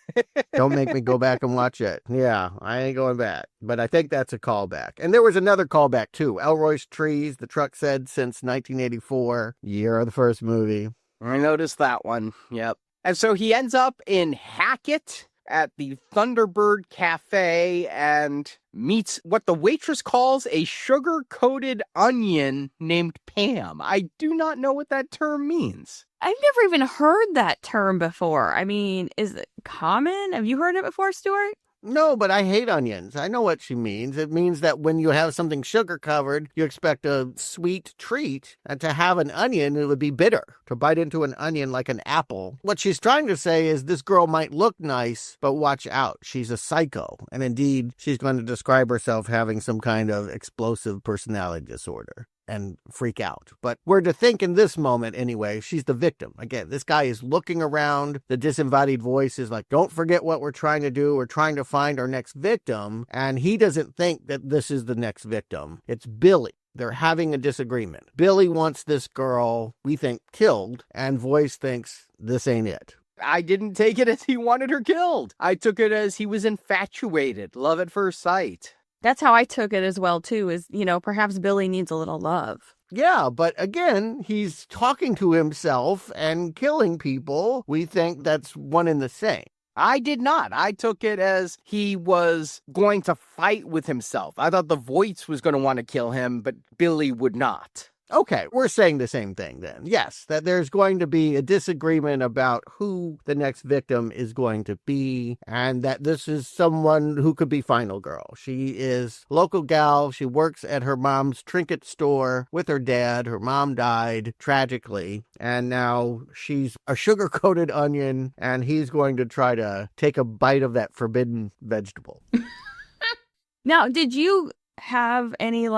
[SPEAKER 9] Don't make me go back and watch it. Yeah, I ain't going back. But I think that's a callback. And there was another callback, too. Elroy's Trees, the truck said, since 1984, year of the first movie.
[SPEAKER 8] I noticed that one. Yep. And so he ends up in Hackett at the Thunderbird Cafe and meets what the waitress calls a sugar-coated onion named Pam. I do not know what that term means.
[SPEAKER 10] I've never even heard that term before. I mean, is it common? Have you heard it before, Stuart?
[SPEAKER 9] No, but I hate onions. I know what she means. It means that when you have something sugar-covered, you expect a sweet treat. And to have an onion, it would be bitter. To bite into an onion like an apple. What she's trying to say is this girl might look nice, but watch out. She's a psycho. And indeed, she's going to describe herself having some kind of explosive personality disorder and freak out. But we're to think in this moment, anyway, she's the victim. Again, this guy is looking around. The disembodied voice is like, don't forget what we're trying to do. We're trying to find our next victim. And he doesn't think that this is the next victim. It's Billy. They're having a disagreement. Billy wants this girl, we think, killed, and voice thinks this ain't it.
[SPEAKER 8] I didn't take it as he wanted her killed. I took it as he was infatuated. Love at first sight.
[SPEAKER 10] That's how I took it as well, too, is, perhaps Billy needs a little love.
[SPEAKER 9] Yeah, but again, he's talking to himself and killing people. We think that's one and the same.
[SPEAKER 8] I did not. I took it as he was going to fight with himself. I thought the voice was going to want to kill him, but Billy would not.
[SPEAKER 9] Okay, we're saying the same thing then. Yes, that there's going to be a disagreement about who the next victim is going to be, and that this is someone who could be Final Girl. She is a local gal. She works at her mom's trinket store with her dad. Her mom died tragically, and now she's a sugar-coated onion, and he's going to try to take a bite of that forbidden vegetable.
[SPEAKER 10] Now, did you have any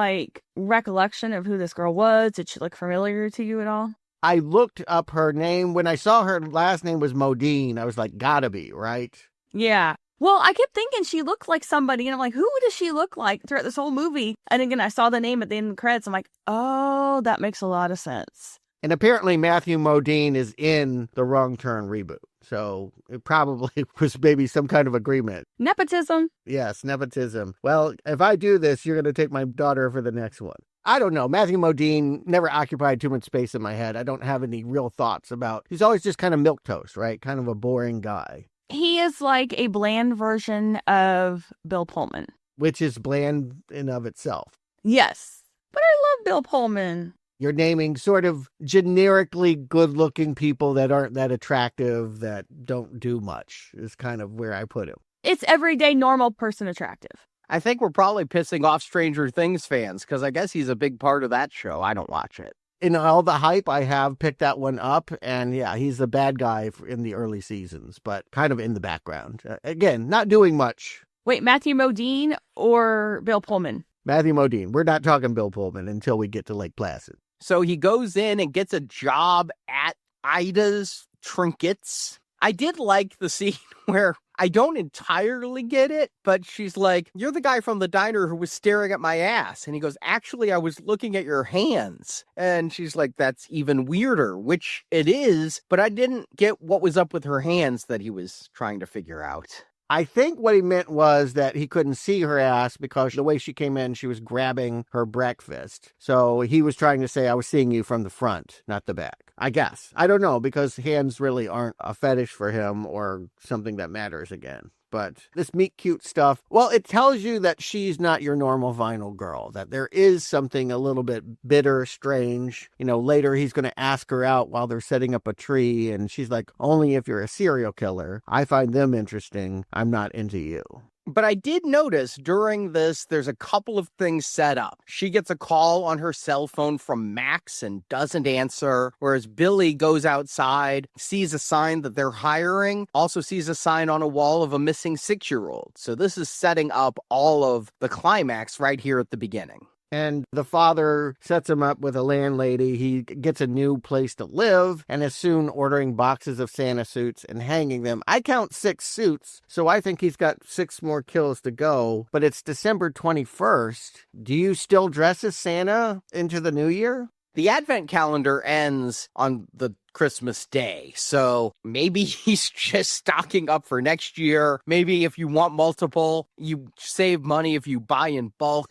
[SPEAKER 10] recollection of who this girl was? Did she look familiar to you at all?
[SPEAKER 9] I looked up her name. When I saw her last name was Modine, I was like, gotta be, right?
[SPEAKER 10] Yeah. Well, I kept thinking she looked like somebody, and I'm like, who does she look like throughout this whole movie? And again, I saw the name at the end of the credits. I'm like, oh, that makes a lot of sense.
[SPEAKER 9] And apparently Matthew Modine is in the Wrong Turn reboot. So it probably was maybe some kind of agreement.
[SPEAKER 10] Nepotism.
[SPEAKER 9] Yes, nepotism. Well, if I do this, you're going to take my daughter for the next one. I don't know. Matthew Modine never occupied too much space in my head. I don't have any real thoughts about. He's always just kind of milquetoast, right? Kind of a boring guy.
[SPEAKER 10] He is like a bland version of Bill Pullman.
[SPEAKER 9] Which is bland in of itself.
[SPEAKER 10] Yes. But I love Bill Pullman.
[SPEAKER 9] You're naming sort of generically good-looking people that aren't that attractive, that don't do much, is kind of where I put him.
[SPEAKER 10] It's everyday, normal person attractive.
[SPEAKER 8] I think we're probably pissing off Stranger Things fans, because I guess he's a big part of that show. I don't watch it.
[SPEAKER 9] In all the hype, I have picked that one up, and yeah, he's the bad guy in the early seasons, but kind of in the background. Again, not doing much.
[SPEAKER 10] Wait, Matthew Modine or Bill Pullman?
[SPEAKER 9] Matthew Modine. We're not talking Bill Pullman until we get to Lake Placid.
[SPEAKER 8] So he goes in and gets a job at Ida's Trinkets. I did like the scene where I don't entirely get it, but she's like, you're the guy from the diner who was staring at my ass. And he goes, actually, I was looking at your hands. And she's like, that's even weirder, which it is, but I didn't get what was up with her hands that he was trying to figure out.
[SPEAKER 9] I think what he meant was that he couldn't see her ass because the way she came in, she was grabbing her breakfast. So he was trying to say, I was seeing you from the front, not the back. I guess. I don't know, because hands really aren't a fetish for him or something that matters again. But this meet cute stuff, well, it tells you that she's not your normal Final Girl, that there is something a little bit bitter, strange. You know, later he's going to ask her out while they're setting up a tree, and she's like, only if you're a serial killer. I find them interesting. I'm not into you.
[SPEAKER 8] But I did notice during this, there's a couple of things set up. She gets a call on her cell phone from Max and doesn't answer, whereas Billy goes outside, sees a sign that they're hiring, also sees a sign on a wall of a missing 6-year-old. So this is setting up all of the climax right here at the beginning.
[SPEAKER 9] And the father sets him up with a landlady. He gets a new place to live and is soon ordering boxes of Santa suits and hanging them. I count 6 suits, so I think he's got 6 more kills to go. But it's December 21st. Do you still dress as Santa into the new year?
[SPEAKER 8] The Advent calendar ends on the Christmas Day. So maybe he's just stocking up for next year. Maybe if you want multiple, you save money if you buy in bulk.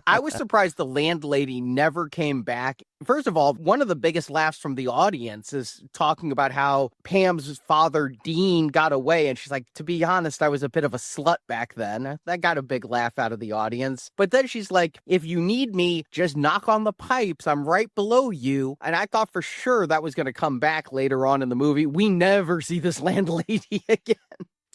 [SPEAKER 8] I was surprised the landlady never came back. First of all, one of the biggest laughs from the audience is talking about how Pam's father, Dean, got away. And she's like, to be honest, I was a bit of a slut back then. That got a big laugh out of the audience. But then she's like, if you need me, just knock on the pipes. I'm right below you. And I thought for sure that was going to come back later on in the movie. We never see this landlady again.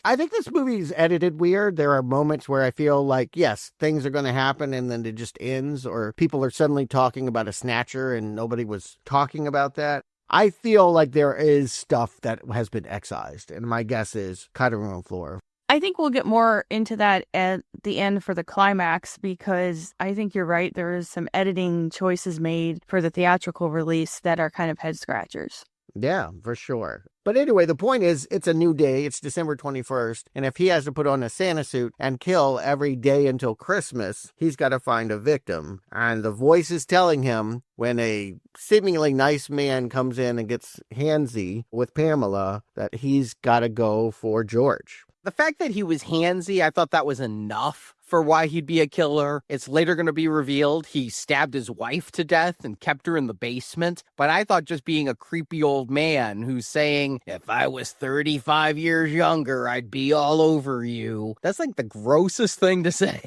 [SPEAKER 9] I think this movie's edited weird. There are moments where I feel like, yes, things are going to happen and then it just ends, or people are suddenly talking about a snatcher and nobody was talking about that. I feel like there is stuff that has been excised, and my guess is cutting room floor.
[SPEAKER 10] I think we'll get more into that at the end for the climax, because I think you're right. There is some editing choices made for the theatrical release that are kind of head scratchers.
[SPEAKER 9] Yeah, for sure. But anyway, the point is, it's a new day. It's December 21st. And if he has to put on a Santa suit and kill every day until Christmas, he's got to find a victim. And the voice is telling him, when a seemingly nice man comes in and gets handsy with Pamela, that he's got to go for George.
[SPEAKER 8] The fact that he was handsy, I thought that was enough for why he'd be a killer. It's later going to be revealed he stabbed his wife to death and kept her in the basement. But I thought just being a creepy old man who's saying, if I was 35 years younger, I'd be all over you. That's like the grossest thing to say.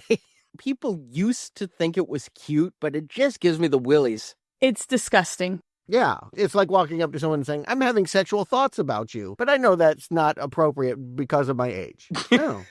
[SPEAKER 8] People used to think it was cute, but it just gives me the willies.
[SPEAKER 10] It's disgusting.
[SPEAKER 9] Yeah, it's like walking up to someone and saying, I'm having sexual thoughts about you, but I know that's not appropriate because of my age. No.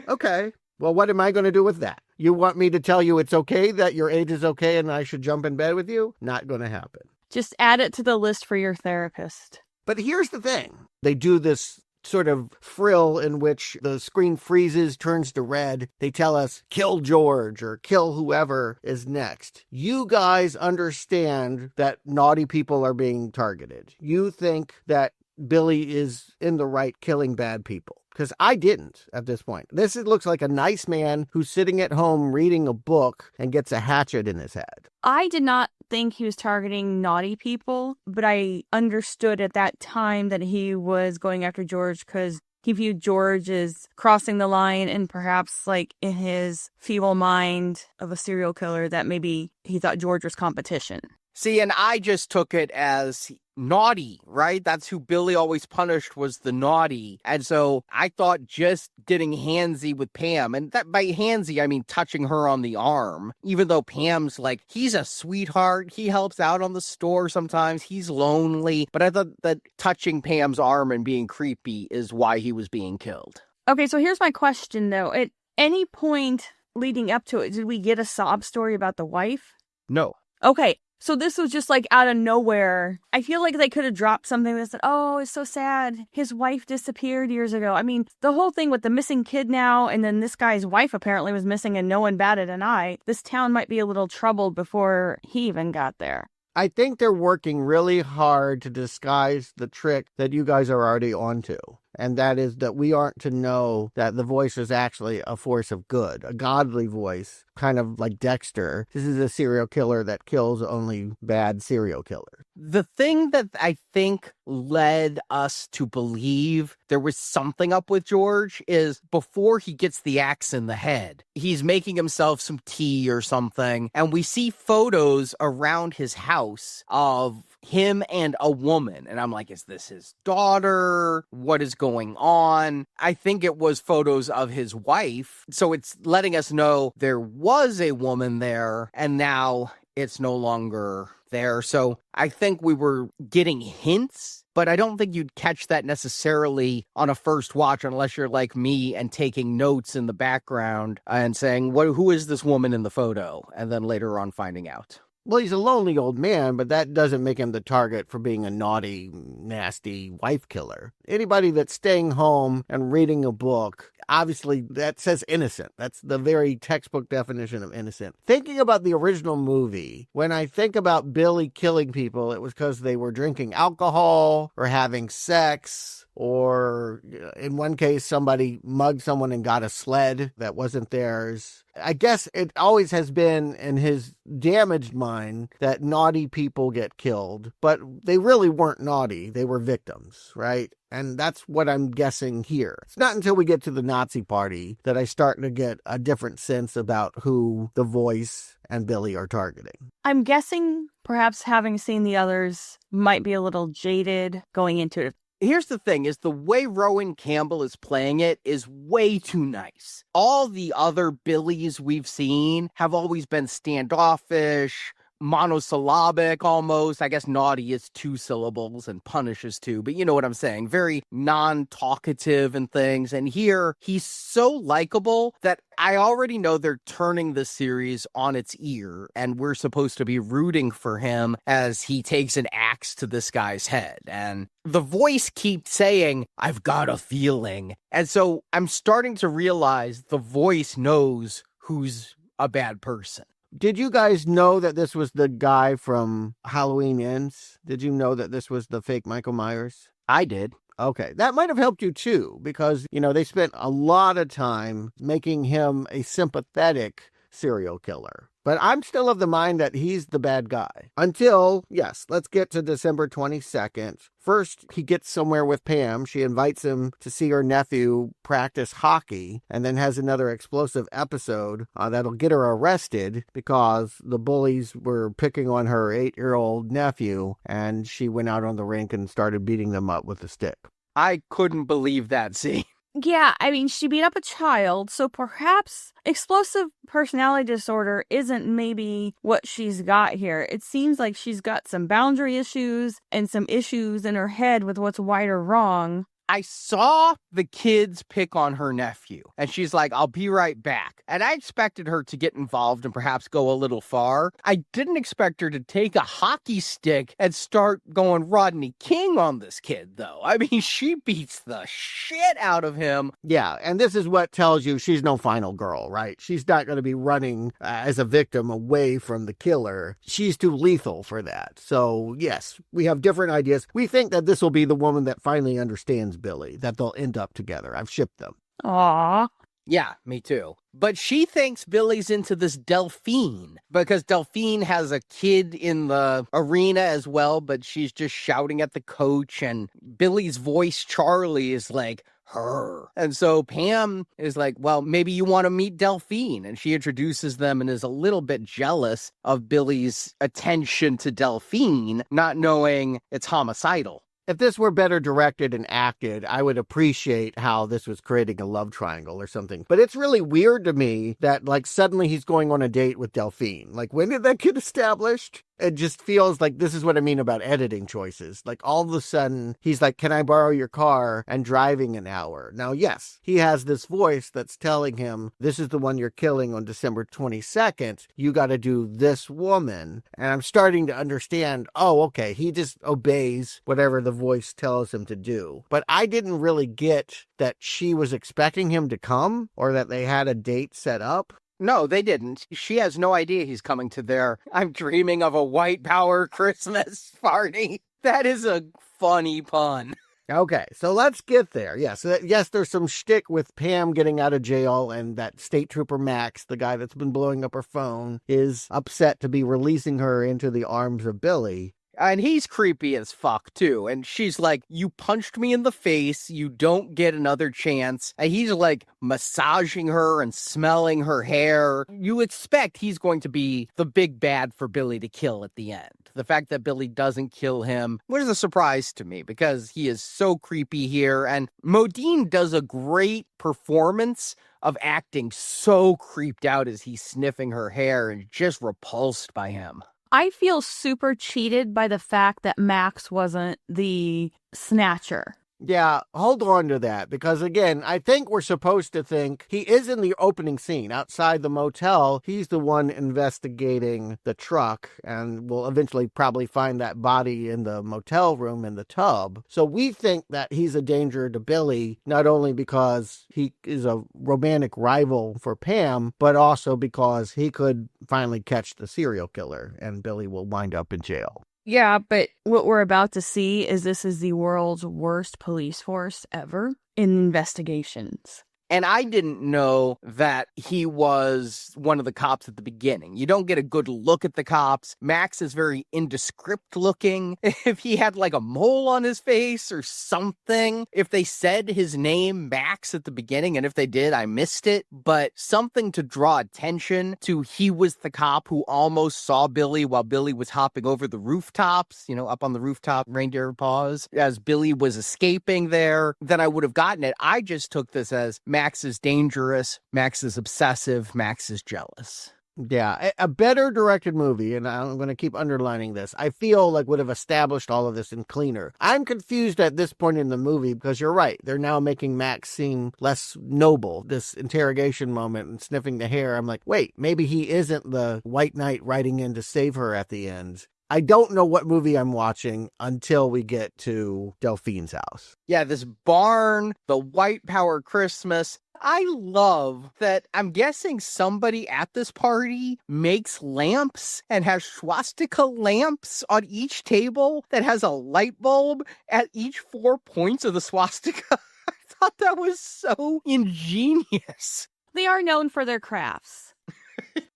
[SPEAKER 9] Okay. Well, what am I going to do with that? You want me to tell you it's okay, that your age is okay and I should jump in bed with you? Not going to happen.
[SPEAKER 10] Just add it to the list for your therapist.
[SPEAKER 9] But here's the thing. They do this sort of frill in which the screen freezes, turns to red. They tell us, kill George or kill whoever is next. You guys understand that naughty people are being targeted. You think that Billy is in the right killing bad people. Because I didn't at this point. This looks like a nice man who's sitting at home reading a book and gets a hatchet in his head.
[SPEAKER 10] I did not think he was targeting naughty people, but I understood at that time that he was going after George because he viewed George as crossing the line and perhaps like in his feeble mind of a serial killer that maybe he thought George was competition.
[SPEAKER 8] See, and I just took it as naughty, right? That's who Billy always punished, was the naughty. And so I thought just getting handsy with Pam, and that by handsy, I mean touching her on the arm, even though Pam's like, he's a sweetheart. He helps out on the store sometimes. He's lonely. But I thought that touching Pam's arm and being creepy is why he was being killed.
[SPEAKER 10] Okay, so here's my question, though. At any point leading up to it, did we get a sob story about the wife?
[SPEAKER 8] No.
[SPEAKER 10] Okay. So this was just like out of nowhere. I feel like they could have dropped something that said, oh, it's so sad. His wife disappeared years ago. I mean, the whole thing with the missing kid now, and then this guy's wife apparently was missing and no one batted an eye. This town might be a little troubled before he even got there.
[SPEAKER 9] I think they're working really hard to disguise the trick that you guys are already onto. And that is that we aren't to know that the voice is actually a force of good, a godly voice, kind of like Dexter. This is a serial killer that kills only bad serial killers.
[SPEAKER 8] The thing that I think led us to believe there was something up with George is before he gets the axe in the head, he's making himself some tea or something, and we see photos around his house of him and a woman. And I'm like, is this his daughter? What is going on? I think it was photos of his wife. So it's letting us know there was a woman there and now it's no longer there. So I think we were getting hints, but I don't think you'd catch that necessarily on a first watch unless you're like me and taking notes in the background and saying, who is this woman in the photo? And then later on finding out.
[SPEAKER 9] Well, he's a lonely old man, but that doesn't make him the target for being a naughty, nasty wife killer. Anybody that's staying home and reading a book, obviously that says innocent. That's the very textbook definition of innocent. Thinking about the original movie, when I think about Billy killing people, it was because they were drinking alcohol or having sex, or in one case, somebody mugged someone and got a sled that wasn't theirs. I guess it always has been in his damaged mind that naughty people get killed, but they really weren't naughty. They were victims, right? And that's what I'm guessing here. It's not until we get to the Nazi party that I start to get a different sense about who the voice and Billy are targeting.
[SPEAKER 10] I'm guessing perhaps having seen the others might be a little jaded going into it.
[SPEAKER 8] Here's the thing, is the way Rohan Campbell is playing it is way too nice. All the other Billies we've seen have always been standoffish, monosyllabic almost. I guess naughty is 2 syllables and punish is 2, but you know what I'm saying. Very non-talkative and things. And here, he's so likable that I already know they're turning the series on its ear, and we're supposed to be rooting for him as he takes an axe to this guy's head. And the voice keeps saying, I've got a feeling. And so I'm starting to realize the voice knows who's a bad person.
[SPEAKER 9] Did you guys know that this was the guy from Halloween Ends? Did you know that this was the fake Michael Myers?
[SPEAKER 8] I did.
[SPEAKER 9] Okay, that might have helped you too, because, they spent a lot of time making him a sympathetic serial killer. But I'm still of the mind that he's the bad guy. Until, yes, let's get to December 22nd. First, he gets somewhere with Pam. She invites him to see her nephew practice hockey, and then has another explosive episode that'll get her arrested because the bullies were picking on her 8-year-old nephew, and she went out on the rink and started beating them up with a stick.
[SPEAKER 8] I couldn't believe that scene.
[SPEAKER 10] Yeah, I mean, she beat up a child, so perhaps explosive personality disorder isn't maybe what she's got here. It seems like she's got some boundary issues and some issues in her head with what's right or wrong.
[SPEAKER 8] I saw the kids pick on her nephew, and she's like, I'll be right back. And I expected her to get involved and perhaps go a little far. I didn't expect her to take a hockey stick and start going Rodney King on this kid, though. I mean, she beats the shit out of him.
[SPEAKER 9] Yeah, and this is what tells you she's no final girl, right? She's not going to be running as a victim away from the killer. She's too lethal for that. So, yes, we have different ideas. We think that this will be the woman that finally understands Billy, that they'll end up together. I've shipped them.
[SPEAKER 10] Aww.
[SPEAKER 8] Yeah, me too. But she thinks Billy's into this Delphine because Delphine has a kid in the arena as well, but she's just shouting at the coach, and Billy's voice, Charlie, is like, her. And so Pam is like, well, maybe you want to meet Delphine. And she introduces them and is a little bit jealous of Billy's attention to Delphine, not knowing it's homicidal.
[SPEAKER 9] If this were better directed and acted, I would appreciate how this was creating a love triangle or something. But it's really weird to me that, like, suddenly he's going on a date with Delphine. Like, when did that get established? It just feels like this is what I mean about editing choices. Like, all of a sudden, he's like, can I borrow your car? And driving an hour. Now, yes, he has this voice that's telling him, this is the one you're killing on December 22nd. You got to do this woman. And I'm starting to understand, oh, okay, he just obeys whatever the voice tells him to do. But I didn't really get that she was expecting him to come or that they had a date set up.
[SPEAKER 8] No, they didn't. She has no idea he's coming to their I'm dreaming of a white power Christmas party. That is a funny pun.
[SPEAKER 9] Okay, so let's get there. Yes, there's some shtick with Pam getting out of jail, and that state trooper Max, the guy that's been blowing up her phone, is upset to be releasing her into the arms of Billy.
[SPEAKER 8] And he's creepy as fuck, too. And she's like, you punched me in the face. You don't get another chance. And he's like massaging her and smelling her hair. You expect he's going to be the big bad for Billy to kill at the end. The fact that Billy doesn't kill him was a surprise to me because he is so creepy here. And Modine does a great performance of acting so creeped out as he's sniffing her hair and just repulsed by him.
[SPEAKER 10] I feel super cheated by the fact that Max wasn't the snatcher.
[SPEAKER 9] Yeah, hold on to that, because again, I think we're supposed to think he is in the opening scene outside the motel. He's the one investigating the truck, and we'll eventually probably find that body in the motel room in the tub. So we think that he's a danger to Billy, not only because he is a romantic rival for Pam, but also because he could finally catch the serial killer, and Billy will wind up in jail.
[SPEAKER 10] Yeah, but what we're about to see is this is the world's worst police force ever in investigations.
[SPEAKER 8] And I didn't know that he was one of the cops at the beginning. You don't get a good look at the cops. Max is very indescript looking. If he had like a mole on his face or something, if they said his name Max at the beginning, and if they did, I missed it. But something to draw attention to, he was the cop who almost saw Billy while Billy was hopping over the rooftops, up on the rooftop, reindeer paws, as Billy was escaping there, then I would have gotten it. I just took this as Max is dangerous, Max is obsessive, Max is jealous.
[SPEAKER 9] Yeah, a better directed movie, and I'm going to keep underlining this, I feel like would have established all of this in cleaner. I'm confused at this point in the movie because you're right. They're now making Max seem less noble. This interrogation moment and sniffing the hair, I'm like, wait, maybe he isn't the white knight riding in to save her at the end. I don't know what movie I'm watching until we get to Delphine's house.
[SPEAKER 8] Yeah, this barn, the white power Christmas. I love that I'm guessing somebody at this party makes lamps and has swastika lamps on each table that has a light bulb at each 4 points of the swastika. I thought that was so ingenious.
[SPEAKER 10] They are known for their crafts.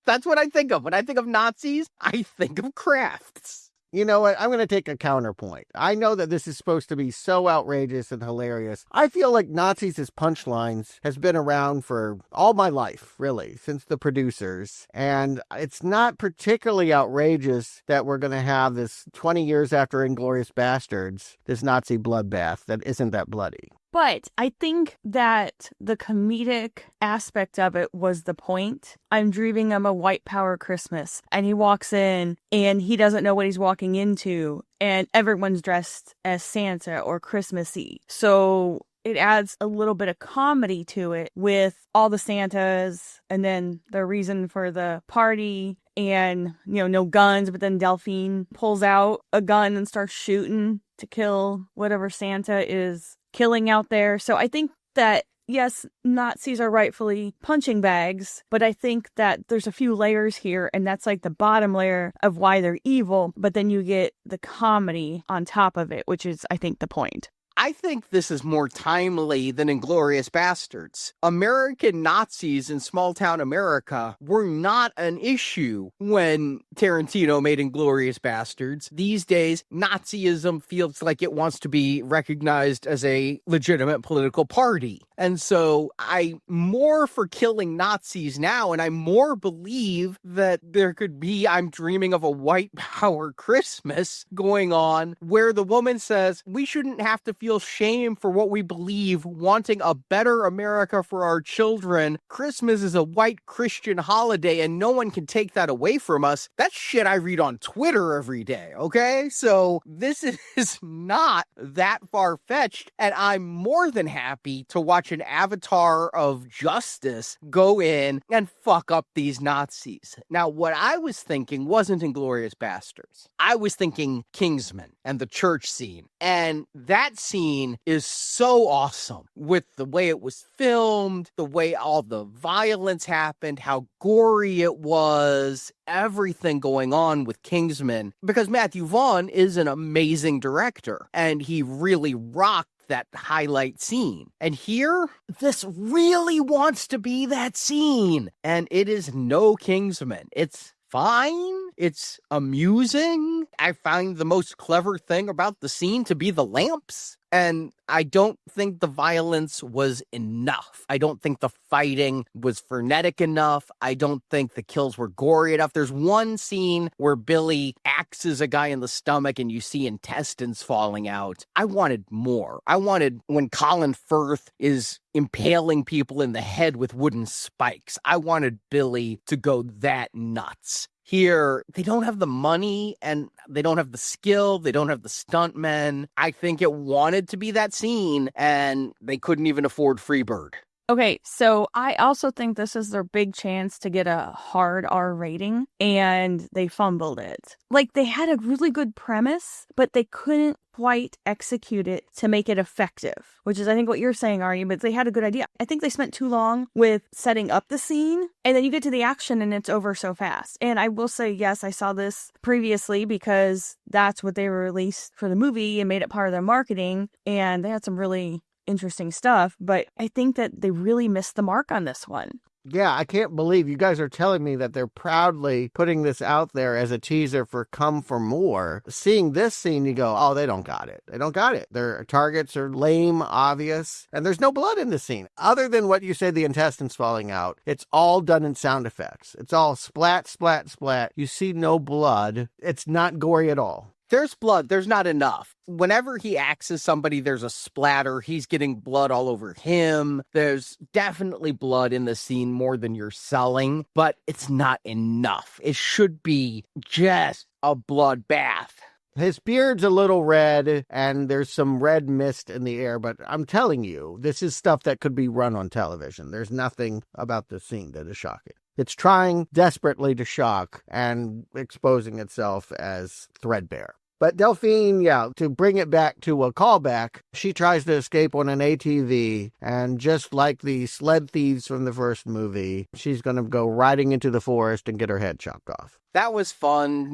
[SPEAKER 8] That's what I think of. When I think of Nazis, I think of crafts.
[SPEAKER 9] You know what? I'm going to take a counterpoint. I know that this is supposed to be so outrageous and hilarious. I feel like Nazis as punchlines has been around for all my life, really, since the producers. And it's not particularly outrageous that we're going to have this 20 years after Inglourious Bastards, this Nazi bloodbath that isn't that bloody.
[SPEAKER 10] But I think that the comedic aspect of it was the point. I'm dreaming of a white power Christmas, and he walks in and he doesn't know what he's walking into, and everyone's dressed as Santa or Christmassy. So it adds a little bit of comedy to it with all the Santas and then the reason for the party and, no guns. But then Delphine pulls out a gun and starts shooting to kill whatever Santa is killing out there. So I think that, yes, Nazis are rightfully punching bags, but I think that there's a few layers here, and that's like the bottom layer of why they're evil, but then you get the comedy on top of it, which is, I think, the point.
[SPEAKER 8] I think this is more timely than Inglourious Bastards. American Nazis in small-town America were not an issue when Tarantino made Inglourious Bastards. These days, Nazism feels like it wants to be recognized as a legitimate political party. And so I'm more for killing Nazis now, and I more believe that there could be I'm Dreaming of a White Power Christmas going on, where the woman says, we shouldn't have to feel shame for what we believe, wanting a better America for our children. Christmas is a white Christian holiday and no one can take that away from us. That's shit I read on Twitter every day, okay? So this is not that far-fetched, and I'm more than happy to watch an avatar of justice go in and fuck up these Nazis. Now, what I was thinking wasn't Inglourious Bastards. I was thinking Kingsman and the church scene, and that scene is so awesome with the way it was filmed, the way all the violence happened, how gory it was, everything going on with Kingsman, because Matthew Vaughn is an amazing director and he really rocked that highlight scene. And here, this really wants to be that scene, and it is no Kingsman. It's fine. It's amusing. I find the most clever thing about the scene to be the lamps. And I don't think the violence was enough. I don't think the fighting was frenetic enough. I don't think the kills were gory enough. There's one scene where Billy axes a guy in the stomach and you see intestines falling out. I wanted more. I wanted when Colin Firth is impaling people in the head with wooden spikes. I wanted Billy to go that nuts. Here, they don't have the money and they don't have the skill. They don't have the stuntmen. I think it wanted to be that scene and they couldn't even afford Freebird.
[SPEAKER 10] Okay, so I also think this is their big chance to get a hard R rating, and they fumbled it. Like, they had a really good premise, but they couldn't quite execute it to make it effective, which is, I think, what you're saying, Arnie, but they had a good idea. I think they spent too long with setting up the scene, and then you get to the action and it's over so fast. And I will say, yes, I saw this previously because that's what they released for the movie and made it part of their marketing, and they had some really interesting stuff, but I think that they really missed the mark on this one.
[SPEAKER 9] Yeah, I can't believe you guys are telling me that they're proudly putting this out there as a teaser for Come For More. Seeing this scene, you go, oh, they don't got it. They don't got it. Their targets are lame, obvious, and there's no blood in the scene. Other than what you say, the intestines falling out, it's all done in sound effects. It's all splat, splat, splat. You see no blood. It's not gory at all.
[SPEAKER 8] There's blood. There's not enough. Whenever he axes somebody, there's a splatter. He's getting blood all over him. There's definitely blood in the scene, more than you're selling, but it's not enough. It should be just a bloodbath.
[SPEAKER 9] His beard's a little red, and there's some red mist in the air, but I'm telling you, this is stuff that could be run on television. There's nothing about the scene that is shocking. It's trying desperately to shock and exposing itself as threadbare. But Delphine, to bring it back to a callback, she tries to escape on an ATV, and just like the sled thieves from the first movie, she's going to go riding into the forest and get her head chopped off.
[SPEAKER 8] That was fun,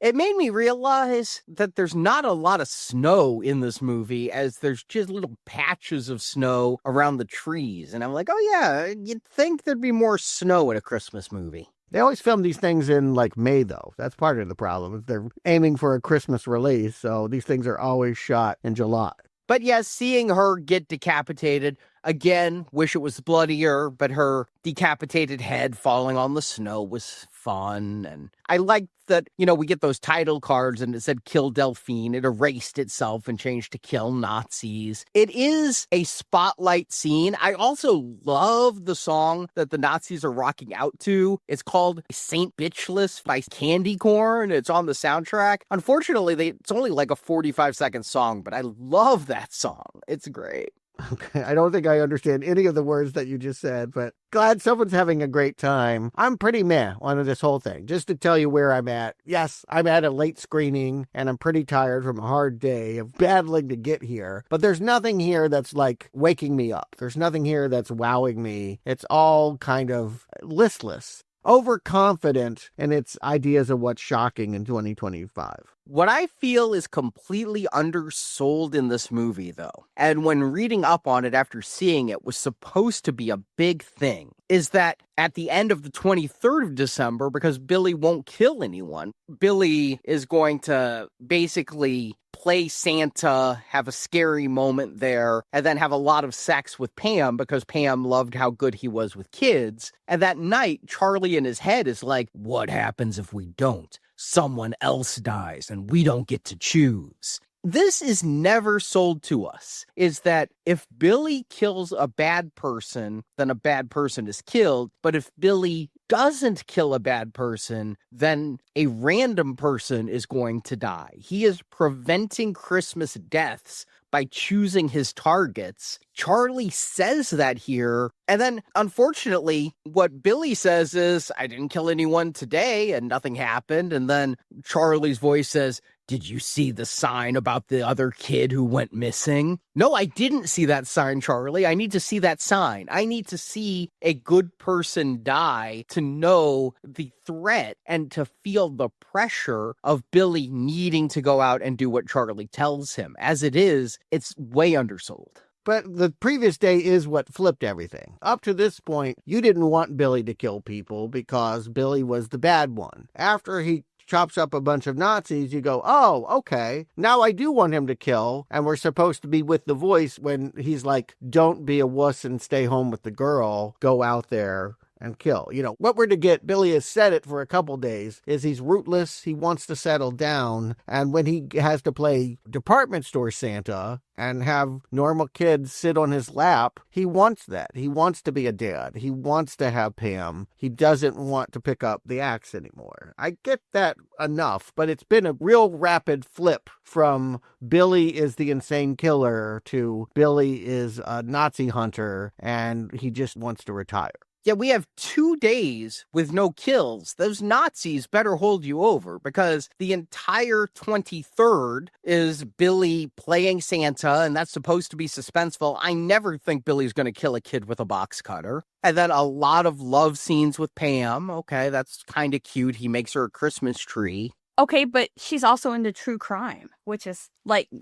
[SPEAKER 8] It made me realize that there's not a lot of snow in this movie, as there's just little patches of snow around the trees. And I'm like, oh yeah, you'd think there'd be more snow in a Christmas movie.
[SPEAKER 9] They always film these things in like May, though. That's part of the problem. They're aiming for a Christmas release, so these things are always shot in July.
[SPEAKER 8] But yes, seeing her get decapitated, again, wish it was bloodier, but her decapitated head falling on the snow was fun. And I liked that, we get those title cards and it said Kill Delphine. It erased itself and changed to Kill Nazis. It is a spotlight scene. I also love the song that the Nazis are rocking out to. It's called Saint Bitchless by Candy Corn. It's on the soundtrack. Unfortunately, it's only like a 45-second song, but I love that song. It's great.
[SPEAKER 9] Okay, I don't think I understand any of the words that you just said, but glad someone's having a great time. I'm pretty meh on this whole thing. Just to tell you where I'm at. Yes, I'm at a late screening, and I'm pretty tired from a hard day of battling to get here. But there's nothing here that's like waking me up. There's nothing here that's wowing me. It's all kind of listless. Overconfident in its ideas of what's shocking in 2025.
[SPEAKER 8] What I feel is completely undersold in this movie, though, and when reading up on it after seeing it was supposed to be a big thing, is that at the end of the 23rd of December, because Billy won't kill anyone, Billy is going to basically play Santa, have a scary moment there, and then have a lot of sex with Pam because Pam loved how good he was with kids. And that night, Charlie in his head is like, what happens if we don't? Someone else dies and we don't get to choose. This is never sold to us, is that if Billy kills a bad person, then a bad person is killed. But if Billy doesn't kill a bad person, then a random person is going to die. He is preventing Christmas deaths by choosing his targets. Charlie says that here. And then, unfortunately, what Billy says is, I didn't kill anyone today and nothing happened. And then Charlie's voice says, did you see the sign about the other kid who went missing? No, I didn't see that sign, Charlie. I need to see that sign. I need to see a good person die to know the threat and to feel the pressure of Billy needing to go out and do what Charlie tells him. As it is, it's way undersold.
[SPEAKER 9] But the previous day is what flipped everything. Up to this point, you didn't want Billy to kill people because Billy was the bad one. After he chops up a bunch of Nazis, you go, oh, okay, now I do want him to kill. And we're supposed to be with the voice when he's like, don't be a wuss and stay home with the girl, go out there and kill. What we're to get, Billy has said it for a couple days, is he's rootless, he wants to settle down, and when he has to play department store Santa and have normal kids sit on his lap, he wants that. He wants to be a dad. He wants to have Pam. He doesn't want to pick up the axe anymore. I get that enough, but it's been a real rapid flip from Billy is the insane killer to Billy is a Nazi hunter and he just wants to retire.
[SPEAKER 8] Yeah, we have 2 days with no kills. Those Nazis better hold you over because the entire 23rd is Billy playing Santa, and that's supposed to be suspenseful. I never think Billy's going to kill a kid with a box cutter. And then a lot of love scenes with Pam. Okay, that's kind of cute. He makes her a Christmas tree.
[SPEAKER 10] Okay, but she's also into true crime, which is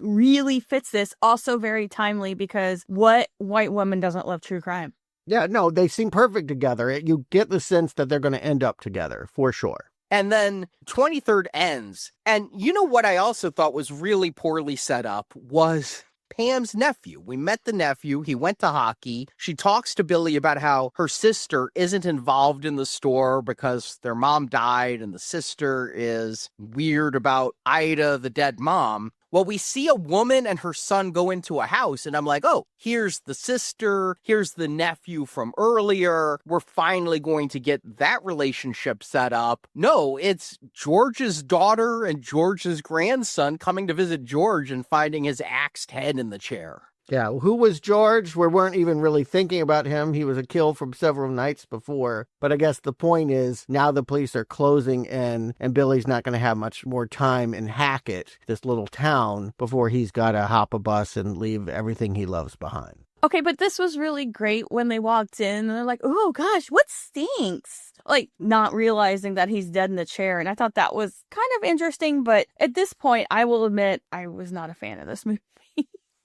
[SPEAKER 10] really fits this. Also very timely because what white woman doesn't love true crime?
[SPEAKER 9] Yeah, no, they seem perfect together. You get the sense that they're going to end up together, for sure.
[SPEAKER 8] And then 23rd ends. And what I also thought was really poorly set up was Pam's nephew. We met the nephew. He went to hockey. She talks to Billy about how her sister isn't involved in the store because their mom died and the sister is weird about Ida, the dead mom. Well, we see a woman and her son go into a house, and I'm like, oh, here's the sister, here's the nephew from earlier. We're finally going to get that relationship set up. No, it's George's daughter and George's grandson coming to visit George and finding his axed head in the chair.
[SPEAKER 9] Yeah, who was George? We weren't even really thinking about him. He was a kill from several nights before. But I guess the point is now the police are closing in and Billy's not going to have much more time in Hackett, this little town, before he's got to hop a bus and leave everything he loves behind.
[SPEAKER 10] Okay, but this was really great when they walked in and they're like, oh gosh, what stinks? Not realizing that he's dead in the chair. And I thought that was kind of interesting. But at this point, I will admit I was not a fan of this movie.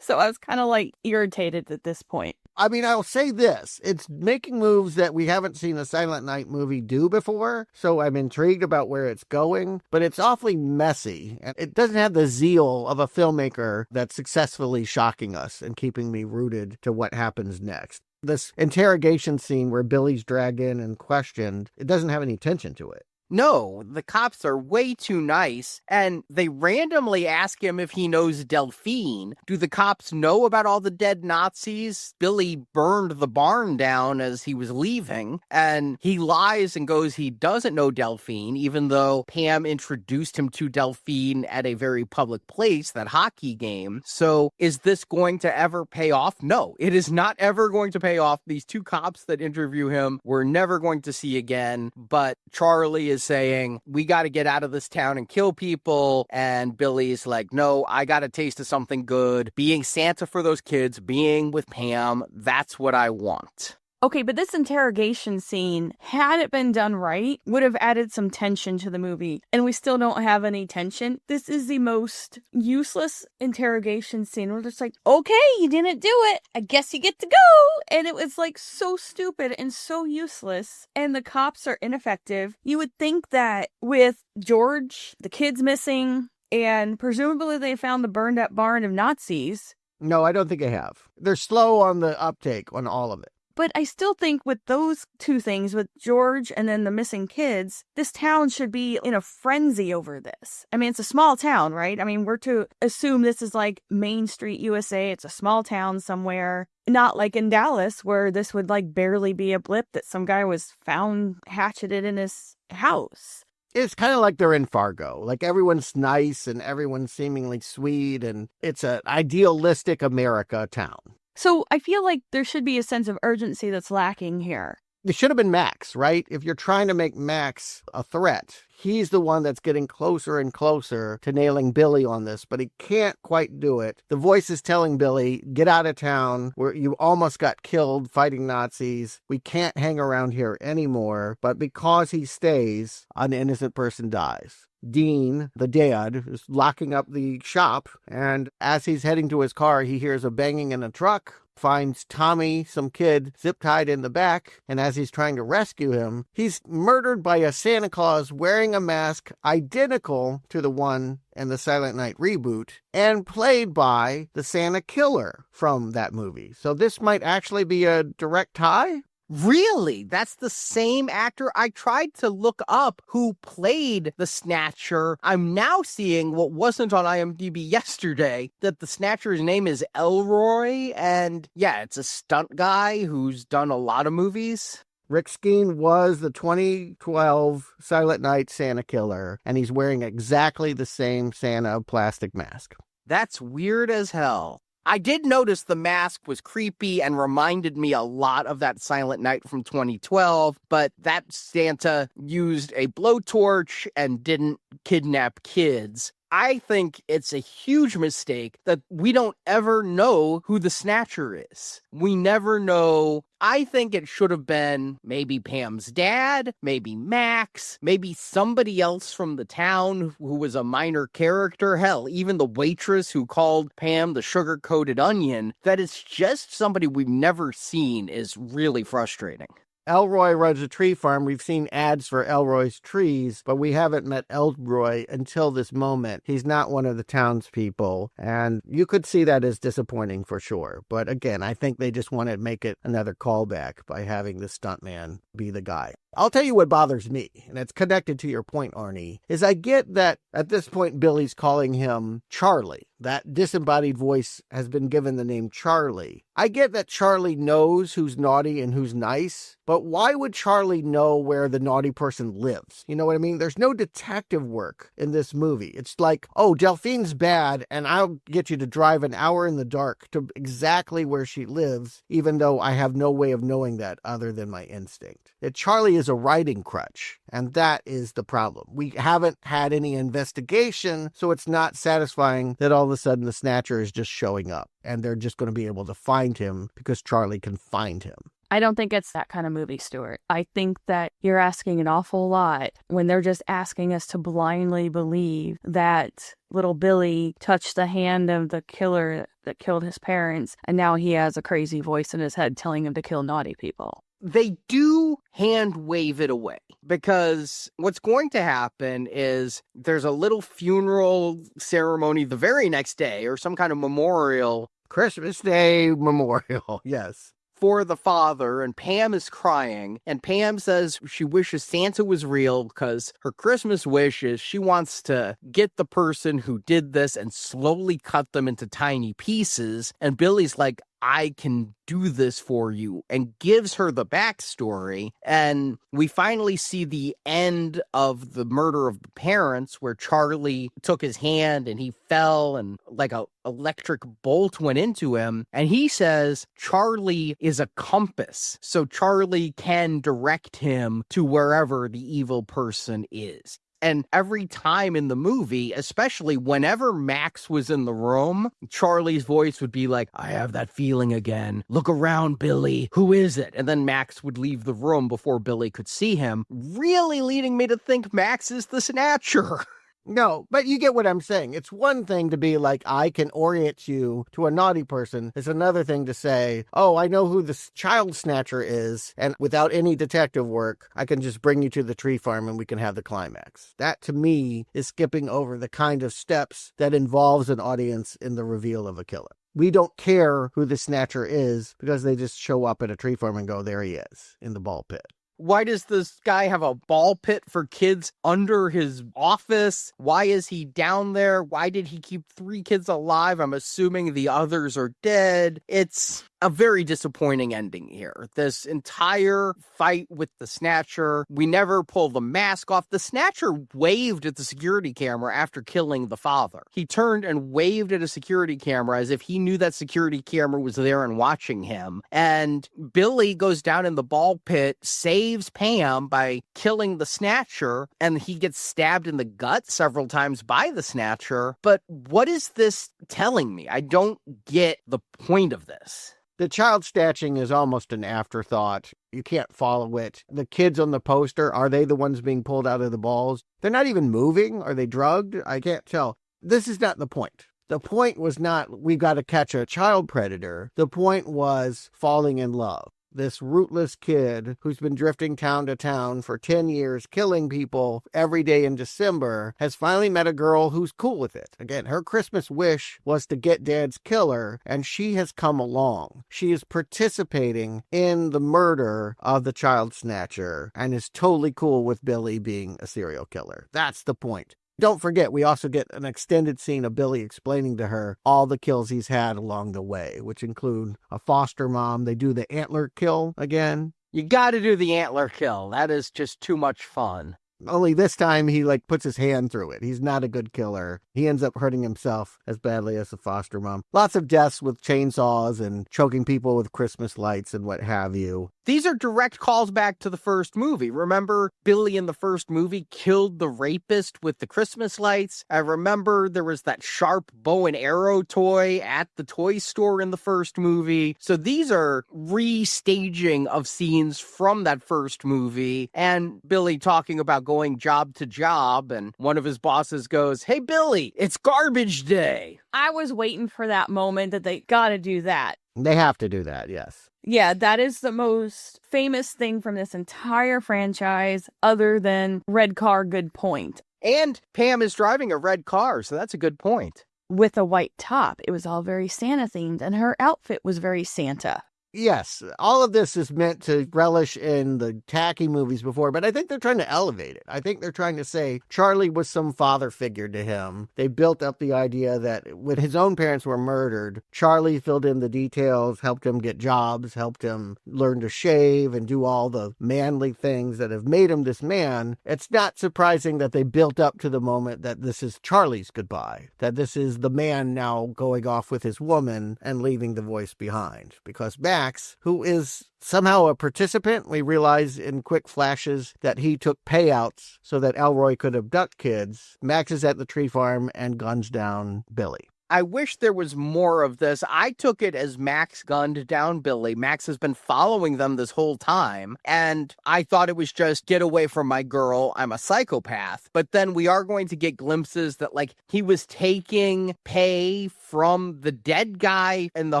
[SPEAKER 10] So I was kind of irritated at this point.
[SPEAKER 9] I mean, I'll say this. It's making moves that we haven't seen a Silent Night movie do before, so I'm intrigued about where it's going, but it's awfully messy. And it doesn't have the zeal of a filmmaker that's successfully shocking us and keeping me rooted to what happens next. This interrogation scene where Billy's dragged in and questioned, it doesn't have any tension to it.
[SPEAKER 8] No, the cops are way too nice, and they randomly ask him if he knows Delphine. Do the cops know about all the dead Nazis? Billy burned the barn down as he was leaving, and he lies and goes he doesn't know Delphine, even though Pam introduced him to Delphine at a very public place, that hockey game. So is this going to ever pay off? No, it is not ever going to pay off. These two cops that interview him we're never going to see again, but Charlie is saying, we got to get out of this town and kill people. And Billy's like, no, I got a taste of something good. Being Santa for those kids, being with Pam, that's what I want.
[SPEAKER 10] Okay, but this interrogation scene, had it been done right, would have added some tension to the movie. And we still don't have any tension. This is the most useless interrogation scene. We're just like, okay, you didn't do it. I guess you get to go. And it was like so stupid and so useless. And the cops are ineffective. You would think that with George, the kids missing, and presumably they found the burned up barn of Nazis.
[SPEAKER 9] No, I don't think I have. They're slow on the uptake on all of it.
[SPEAKER 10] But I still think with those two things, with George and then the missing kids, this town should be in a frenzy over this. I mean, it's a small town, right? I mean, we're to assume this is like Main Street, USA. It's a small town somewhere. Not like in Dallas, where this would like barely be a blip that some guy was found hatcheted in his house.
[SPEAKER 9] It's kind of like they're in Fargo. Like everyone's nice and everyone's seemingly sweet, and it's an idealistic America town.
[SPEAKER 10] So I feel like there should be a sense of urgency that's lacking here.
[SPEAKER 9] It should have been Max, right? If you're trying to make Max a threat, he's the one that's getting closer and closer to nailing Billy on this, but he can't quite do it. The voice is telling Billy, get out of town, where you almost got killed fighting Nazis. We can't hang around here anymore. But because he stays, an innocent person dies. Dean, the dad, is locking up the shop, and as he's heading to his car, he hears a banging in a truck, finds Tommy, some kid, zip-tied in the back, and as he's trying to rescue him, he's murdered by a Santa Claus wearing a mask identical to the one in the Silent Night reboot, and played by the Santa killer from that movie. So this might actually be a direct tie?
[SPEAKER 8] Really? That's the same actor? I tried to look up who played the Snatcher. I'm now seeing what wasn't on IMDb yesterday, that the Snatcher's name is Elroy, and yeah, it's a stunt guy who's done a lot of movies.
[SPEAKER 9] Rick Skeen was the 2012 Silent Night Santa killer, and he's wearing exactly the same Santa plastic mask.
[SPEAKER 8] That's weird as hell. I did notice the mask was creepy and reminded me a lot of that Silent Night from 2012, but that Santa used a blowtorch and didn't kidnap kids. I think it's a huge mistake that we don't ever know who the Snatcher is. We never know. I think it should have been maybe Pam's dad, maybe Max, maybe somebody else from the town who was a minor character. Hell, even the waitress who called Pam the sugar-coated onion. That it's just somebody we've never seen is really frustrating.
[SPEAKER 9] Elroy runs a tree farm. We've seen ads for Elroy's trees, but we haven't met Elroy until this moment. He's not one of the townspeople, and you could see that as disappointing for sure. But again, I think they just want to make it another callback by having the stuntman be the guy. I'll tell you what bothers me, and it's connected to your point, Arnie, is I get that at this point Billy's calling him Charlie. That disembodied voice has been given the name Charlie. I get that Charlie knows who's naughty and who's nice, but why would Charlie know where the naughty person lives? You know what I mean? There's no detective work in this movie. It's like, oh, Delphine's bad, and I'll get you to drive an hour in the dark to exactly where she lives, even though I have no way of knowing that other than my instinct. Charlie is a writing crutch, and that is the problem. We haven't had any investigation, so it's not satisfying that all of a sudden the Snatcher is just showing up, and they're just going to be able to find him because Charlie can find him.
[SPEAKER 10] I don't think it's that kind of movie, Stuart. I think that you're asking an awful lot when they're just asking us to blindly believe that little Billy touched the hand of the killer that killed his parents, and now he has a crazy voice in his head telling him to kill naughty people.
[SPEAKER 8] They do hand wave it away, because what's going to happen is there's a little funeral ceremony the very next day, or some kind of memorial.
[SPEAKER 9] Christmas Day memorial, yes.
[SPEAKER 8] For the father, and Pam is crying, and Pam says she wishes Santa was real because her Christmas wish is she wants to get the person who did this and slowly cut them into tiny pieces. And Billy's like, I can do this for you, and gives her the backstory. And we finally see the end of the murder of the parents, where Charlie took his hand and he fell and like a electric bolt went into him. And he says Charlie is a compass, so Charlie can direct him to wherever the evil person is. And every time in the movie, especially whenever Max was in the room, Charlie's voice would be like, I have that feeling again. Look around, Billy. Who is it? And then Max would leave the room before Billy could see him, really leading me to think Max is the snatcher.
[SPEAKER 9] No, but you get what I'm saying. It's one thing to be like, I can orient you to a naughty person. It's another thing to say, oh, I know who the child snatcher is, and without any detective work, I can just bring you to the tree farm and we can have the climax. That, to me, is skipping over the kind of steps that involves an audience in the reveal of a killer. We don't care who the snatcher is because they just show up at a tree farm and go, there he is, in the ball pit.
[SPEAKER 8] Why does this guy have a ball pit for kids under his office? Why is he down there? Why did he keep 3 kids alive? I'm assuming the others are dead. It's a very disappointing ending here. This entire fight with the snatcher, we never pull the mask off. The snatcher waved at the security camera after killing the father. He turned and waved at a security camera as if he knew that security camera was there and watching him. And Billy goes down in the ball pit, saves Pam by killing the snatcher, and he gets stabbed in the gut several times by the snatcher. But what is this telling me? I don't get the point of this.
[SPEAKER 9] The child snatching is almost an afterthought. You can't follow it. The kids on the poster, are they the ones being pulled out of the balls? They're not even moving. Are they drugged? I can't tell. This is not the point. The point was not, we got to catch a child predator. The point was falling in love. This rootless kid who's been drifting town to town for 10 years, killing people every day in December, has finally met a girl who's cool with it. Again, her Christmas wish was to get Dad's killer, and she has come along. She is participating in the murder of the child snatcher and is totally cool with Billy being a serial killer. That's the point. Don't forget, we also get an extended scene of Billy explaining to her all the kills he's had along the way, which include a foster mom. They do the antler kill again.
[SPEAKER 8] You gotta do the antler kill. That is just too much fun.
[SPEAKER 9] Only this time he puts his hand through it. He's not a good killer. He ends up hurting himself as badly as the foster mom. Lots of deaths with chainsaws and choking people with Christmas lights and what have you.
[SPEAKER 8] These are direct calls back to the first movie. Remember, Billy in the first movie killed the rapist with the Christmas lights? I remember there was that sharp bow and arrow toy at the toy store in the first movie. So these are restaging of scenes from that first movie. And Billy talking about going job to job, and one of his bosses goes, "Hey, Billy, it's garbage day."
[SPEAKER 10] I was waiting for that moment that they gotta do that.
[SPEAKER 9] They have to do that, yes.
[SPEAKER 10] Yeah, that is the most famous thing from this entire franchise, other than red car, good point.
[SPEAKER 8] And Pam is driving a red car, so that's a good point.
[SPEAKER 10] With a white top. It was all very Santa themed, and her outfit was very Santa.
[SPEAKER 9] Yes, all of this is meant to relish in the tacky movies before, but I think they're trying to elevate it. I think they're trying to say Charlie was some father figure to him. They built up the idea that when his own parents were murdered, Charlie filled in the details, helped him get jobs, helped him learn to shave and do all the manly things that have made him this man. It's not surprising that they built up to the moment that this is Charlie's goodbye, that this is the man now going off with his woman and leaving the voice behind, because Max, who is somehow a participant, we realize in quick flashes that he took payouts so that Elroy could abduct kids. Max is at the tree farm and guns down Billy.
[SPEAKER 8] I wish there was more of this. I took it as Max gunned down Billy. Max has been following them this whole time, and I thought it was just, get away from my girl, I'm a psychopath. But then we are going to get glimpses that, like, he was taking pay from the dead guy in the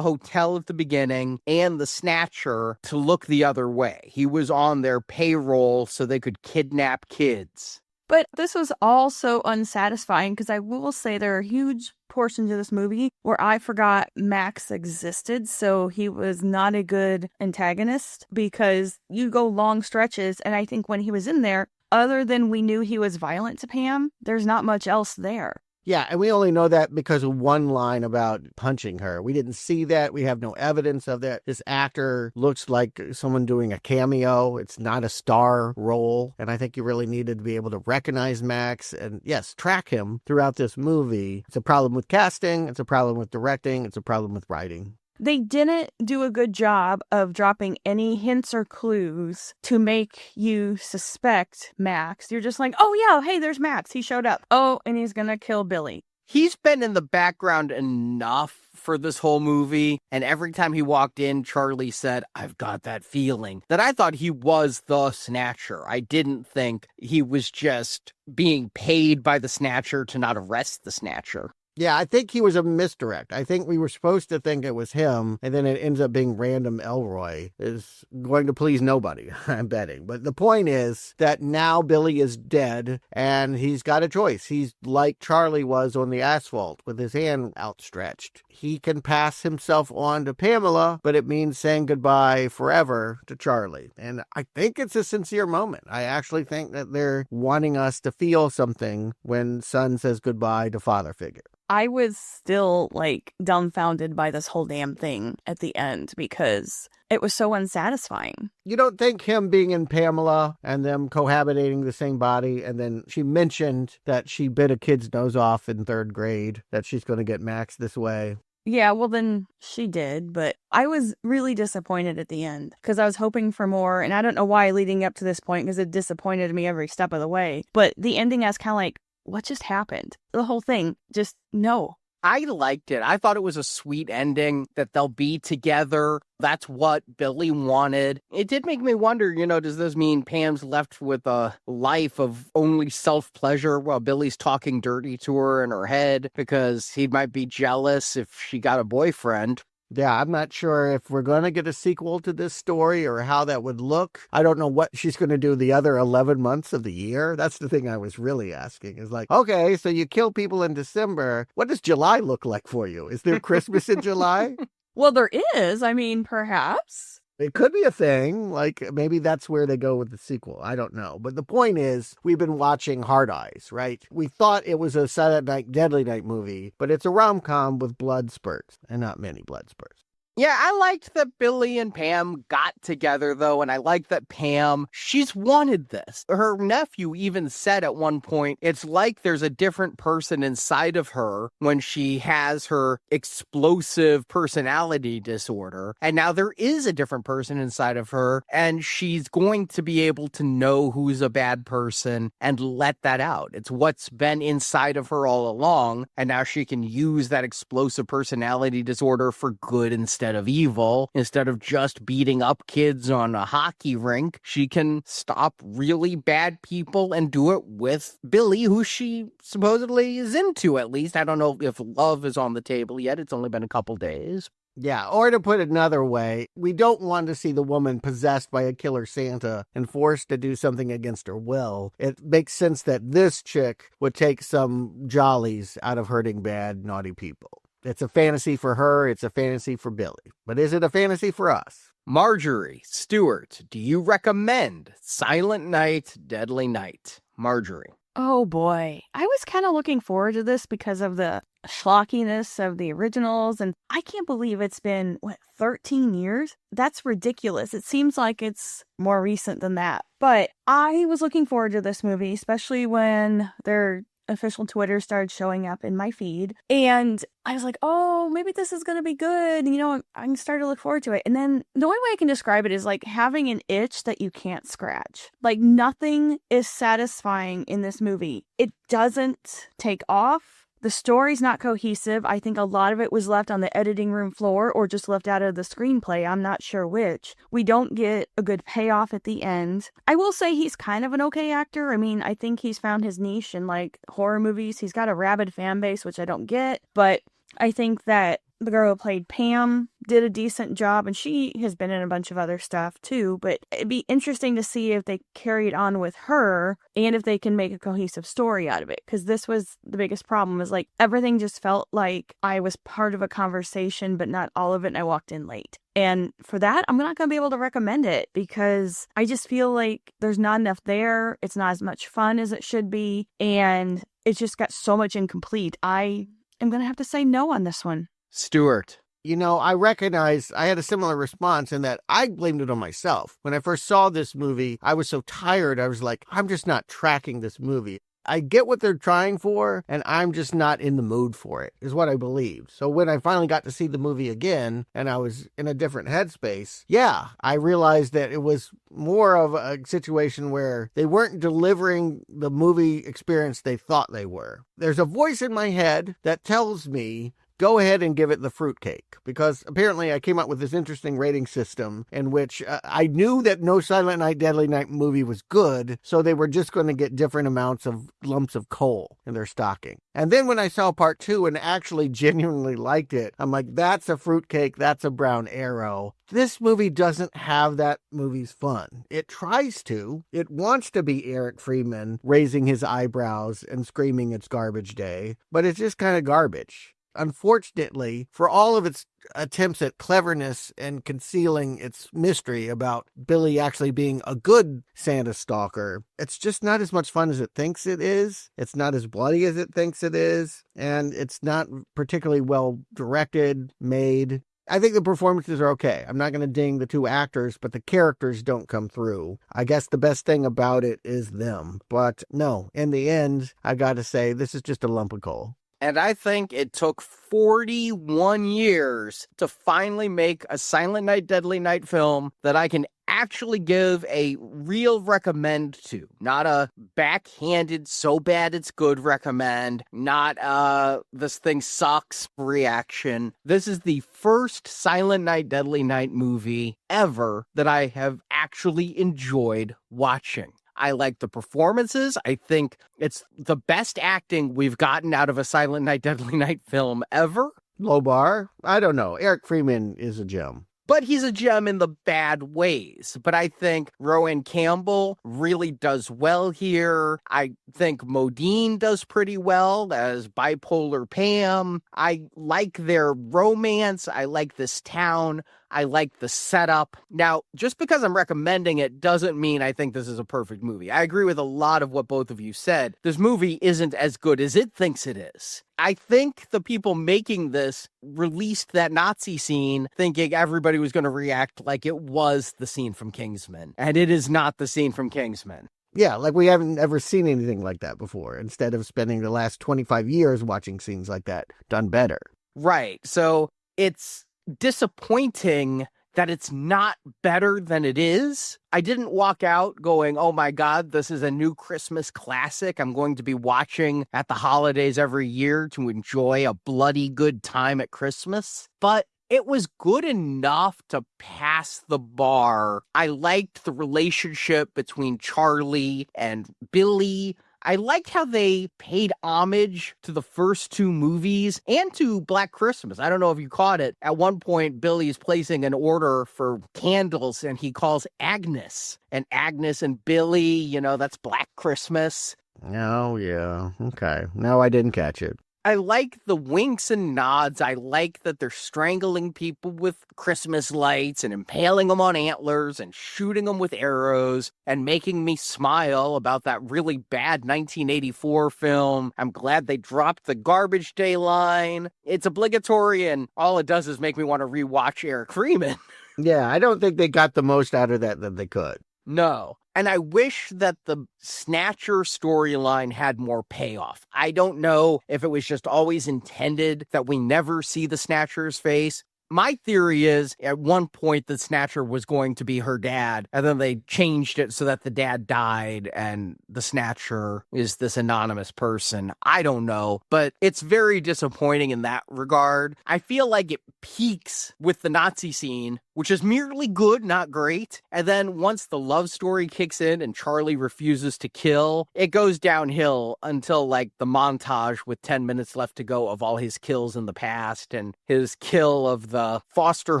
[SPEAKER 8] hotel at the beginning and the snatcher to look the other way. He was on their payroll so they could kidnap kids.
[SPEAKER 10] But this was all so unsatisfying because I will say there are huge portions of this movie where I forgot Max existed, so he was not a good antagonist because you go long stretches, and I think when he was in there, other than we knew he was violent to Pam, there's not much else there.
[SPEAKER 9] Yeah, and we only know that because of one line about punching her. We didn't see that. We have no evidence of that. This actor looks like someone doing a cameo. It's not a star role. And I think you really needed to be able to recognize Max and, yes, track him throughout this movie. It's a problem with casting. It's a problem with directing. It's a problem with writing.
[SPEAKER 10] They didn't do a good job of dropping any hints or clues to make you suspect Max. You're just like, oh yeah, hey, there's Max. He showed up. Oh, and he's gonna kill Billy.
[SPEAKER 8] He's been in the background enough for this whole movie, and every time he walked in, Charlie said, I've got that feeling, that I thought he was the Snatcher. I didn't think he was just being paid by the Snatcher to not arrest the Snatcher.
[SPEAKER 9] Yeah, I think he was a misdirect. I think we were supposed to think it was him, and then it ends up being random Elroy. Is going to please nobody, I'm betting. But the point is that now Billy is dead, and he's got a choice. He's like Charlie was on the asphalt with his hand outstretched. He can pass himself on to Pamela, but it means saying goodbye forever to Charlie. And I think it's a sincere moment. I actually think that they're wanting us to feel something when son says goodbye to father figure.
[SPEAKER 10] I was still, like, dumbfounded by this whole damn thing at the end because it was so unsatisfying.
[SPEAKER 9] You don't think him being in Pamela and them cohabitating the same body, and then she mentioned that she bit a kid's nose off in 3rd grade, that she's going to get Max this way.
[SPEAKER 10] Yeah, well then she did, but I was really disappointed at the end because I was hoping for more, and I don't know why leading up to this point because it disappointed me every step of the way. But the ending, I was kind of like, what just happened? The whole thing, just no.
[SPEAKER 8] I liked it. I thought it was a sweet ending that they'll be together. That's what Billy wanted. It did make me wonder, does this mean Pam's left with a life of only self-pleasure while Billy's talking dirty to her in her head because he might be jealous if she got a boyfriend?
[SPEAKER 9] Yeah, I'm not sure if we're going to get a sequel to this story or how that would look. I don't know what she's going to do the other 11 months of the year. That's the thing I was really asking is like, okay, so you kill people in December. What does July look like for you? Is there Christmas in July?
[SPEAKER 10] Well, there is. I mean, perhaps.
[SPEAKER 9] It could be a thing. Like, maybe that's where they go with the sequel. I don't know. But the point is, we've been watching Hard Eyes, right? We thought it was a Silent Night, Deadly Night movie, but it's a rom-com with blood spurts, and not many blood spurts.
[SPEAKER 8] Yeah, I liked that Billy and Pam got together, though, and I like that Pam, she's wanted this. Her nephew even said at one point, it's like there's a different person inside of her when she has her explosive personality disorder, and now there is a different person inside of her, and she's going to be able to know who's a bad person and let that out. It's what's been inside of her all along, and now she can use that explosive personality disorder for good instead of evil. Instead of just beating up kids on a hockey rink, she can stop really bad people and do it with Billy, who she supposedly is into, at least. I don't know if love is on the table yet. It's only been a couple days.
[SPEAKER 9] Yeah, or to put it another way, we don't want to see the woman possessed by a killer Santa and forced to do something against her will. It makes sense that this chick would take some jollies out of hurting bad, naughty people. It's a fantasy for her. It's a fantasy for Billy. But is it a fantasy for us?
[SPEAKER 8] Marjorie Stewart, do you recommend Silent Night, Deadly Night? Marjorie.
[SPEAKER 10] Oh boy. I was kind of looking forward to this because of the schlockiness of the originals, and I can't believe it's been, 13 years? That's ridiculous. It seems like it's more recent than that. But I was looking forward to this movie, especially when their official Twitter started showing up in my feed, and I was like, oh, maybe this is gonna be good. I started to look forward to it. And then the only way I can describe it is like having an itch that you can't scratch. Like, nothing is satisfying in this movie. It doesn't take off, The story's not cohesive. I think a lot of it was left on the editing room floor or just left out of the screenplay. I'm not sure which. We don't get a good payoff at the end. I will say he's kind of an okay actor. I mean, I think he's found his niche in like horror movies. He's got a rabid fan base, which I don't get, but I think that the girl who played Pam did a decent job, and she has been in a bunch of other stuff too, but it'd be interesting to see if they carried on with her and if they can make a cohesive story out of it, because this was the biggest problem, is like everything just felt like I was part of a conversation, but not all of it, and I walked in late. And for that, I'm not going to be able to recommend it because I just feel like there's not enough there. It's not as much fun as it should be, and it's just got so much incomplete. I am going to have to say no on this one.
[SPEAKER 8] Stuart.
[SPEAKER 9] You know, I recognize I had a similar response in that I blamed it on myself. When I first saw this movie, I was so tired. I was like, I'm just not tracking this movie. I get what they're trying for, and I'm just not in the mood for it, is what I believe. So when I finally got to see the movie again, and I was in a different headspace, yeah, I realized that it was more of a situation where they weren't delivering the movie experience they thought they were. There's a voice in my head that tells me, go ahead and give it the fruitcake, because apparently I came up with this interesting rating system in which I knew that no Silent Night, Deadly Night movie was good, so they were just going to get different amounts of lumps of coal in their stocking. And then when I saw part 2 and actually genuinely liked it, I'm like, that's a fruitcake, that's a brown arrow. This movie doesn't have that movie's fun. It tries to. It wants to be Eric Freeman raising his eyebrows and screaming it's garbage day, but it's just kind of garbage. Unfortunately, for all of its attempts at cleverness and concealing its mystery about Billy actually being a good Santa stalker, it's just not as much fun as it thinks it is. It's not as bloody as it thinks it is. And it's not particularly well directed, made. I think the performances are okay. I'm not going to ding the 2 actors, but the characters don't come through. I guess the best thing about it is them. But no, in the end, I got to say, this is just a lump of coal.
[SPEAKER 8] And I think it took 41 years to finally make a Silent Night, Deadly Night film that I can actually give a real recommend to. Not a backhanded, so bad it's good recommend. Not this thing sucks reaction. This is the first Silent Night, Deadly Night movie ever that I have actually enjoyed watching. I like the performances. I think it's the best acting we've gotten out of a Silent Night, Deadly Night film ever.
[SPEAKER 9] Low bar? I don't know. Eric Freeman is a gem.
[SPEAKER 8] But he's a gem in the bad ways. But I think Rohan Campbell really does well here. I think Modine does pretty well as bipolar Pam. I like their romance. I like this town. I like the setup. Now, just because I'm recommending it doesn't mean I think this is a perfect movie. I agree with a lot of what both of you said. This movie isn't as good as it thinks it is. I think the people making this released that Nazi scene thinking everybody was going to react like it was the scene from Kingsman. And it is not the scene from Kingsman.
[SPEAKER 9] Yeah, like we haven't ever seen anything like that before, instead of spending the last 25 years watching scenes like that done better.
[SPEAKER 8] Right. So it's disappointing that it's not better than it is. I didn't walk out going, oh my God, this is a new Christmas classic I'm going to be watching at the holidays every year to enjoy a bloody good time at Christmas. But it was good enough to pass the bar. I liked the relationship between Charlie and Billy. I liked how they paid homage to the first 2 movies and to Black Christmas. I don't know if you caught it. At one point, Billy's placing an order for candles and he calls Agnes. And Agnes and Billy, that's Black Christmas.
[SPEAKER 9] Oh, yeah. Okay. No, I didn't catch it.
[SPEAKER 8] I like the winks and nods. I like that they're strangling people with Christmas lights and impaling them on antlers and shooting them with arrows and making me smile about that really bad 1984 film. I'm glad they dropped the garbage day line. It's obligatory, and all it does is make me want to rewatch Eric Freeman.
[SPEAKER 9] Yeah, I don't think they got the most out of that than they could.
[SPEAKER 8] No. And I wish that the Snatcher storyline had more payoff. I don't know if it was just always intended that we never see the Snatcher's face. My theory is at one point the Snatcher was going to be her dad, and then they changed it so that the dad died and the Snatcher is this anonymous person. I don't know, but it's very disappointing in that regard. I feel like it peaks with the Nazi scene, which is merely good, not great. And then once the love story kicks in and Charlie refuses to kill, it goes downhill until like the montage with 10 minutes left to go of all his kills in the past and his kill of the foster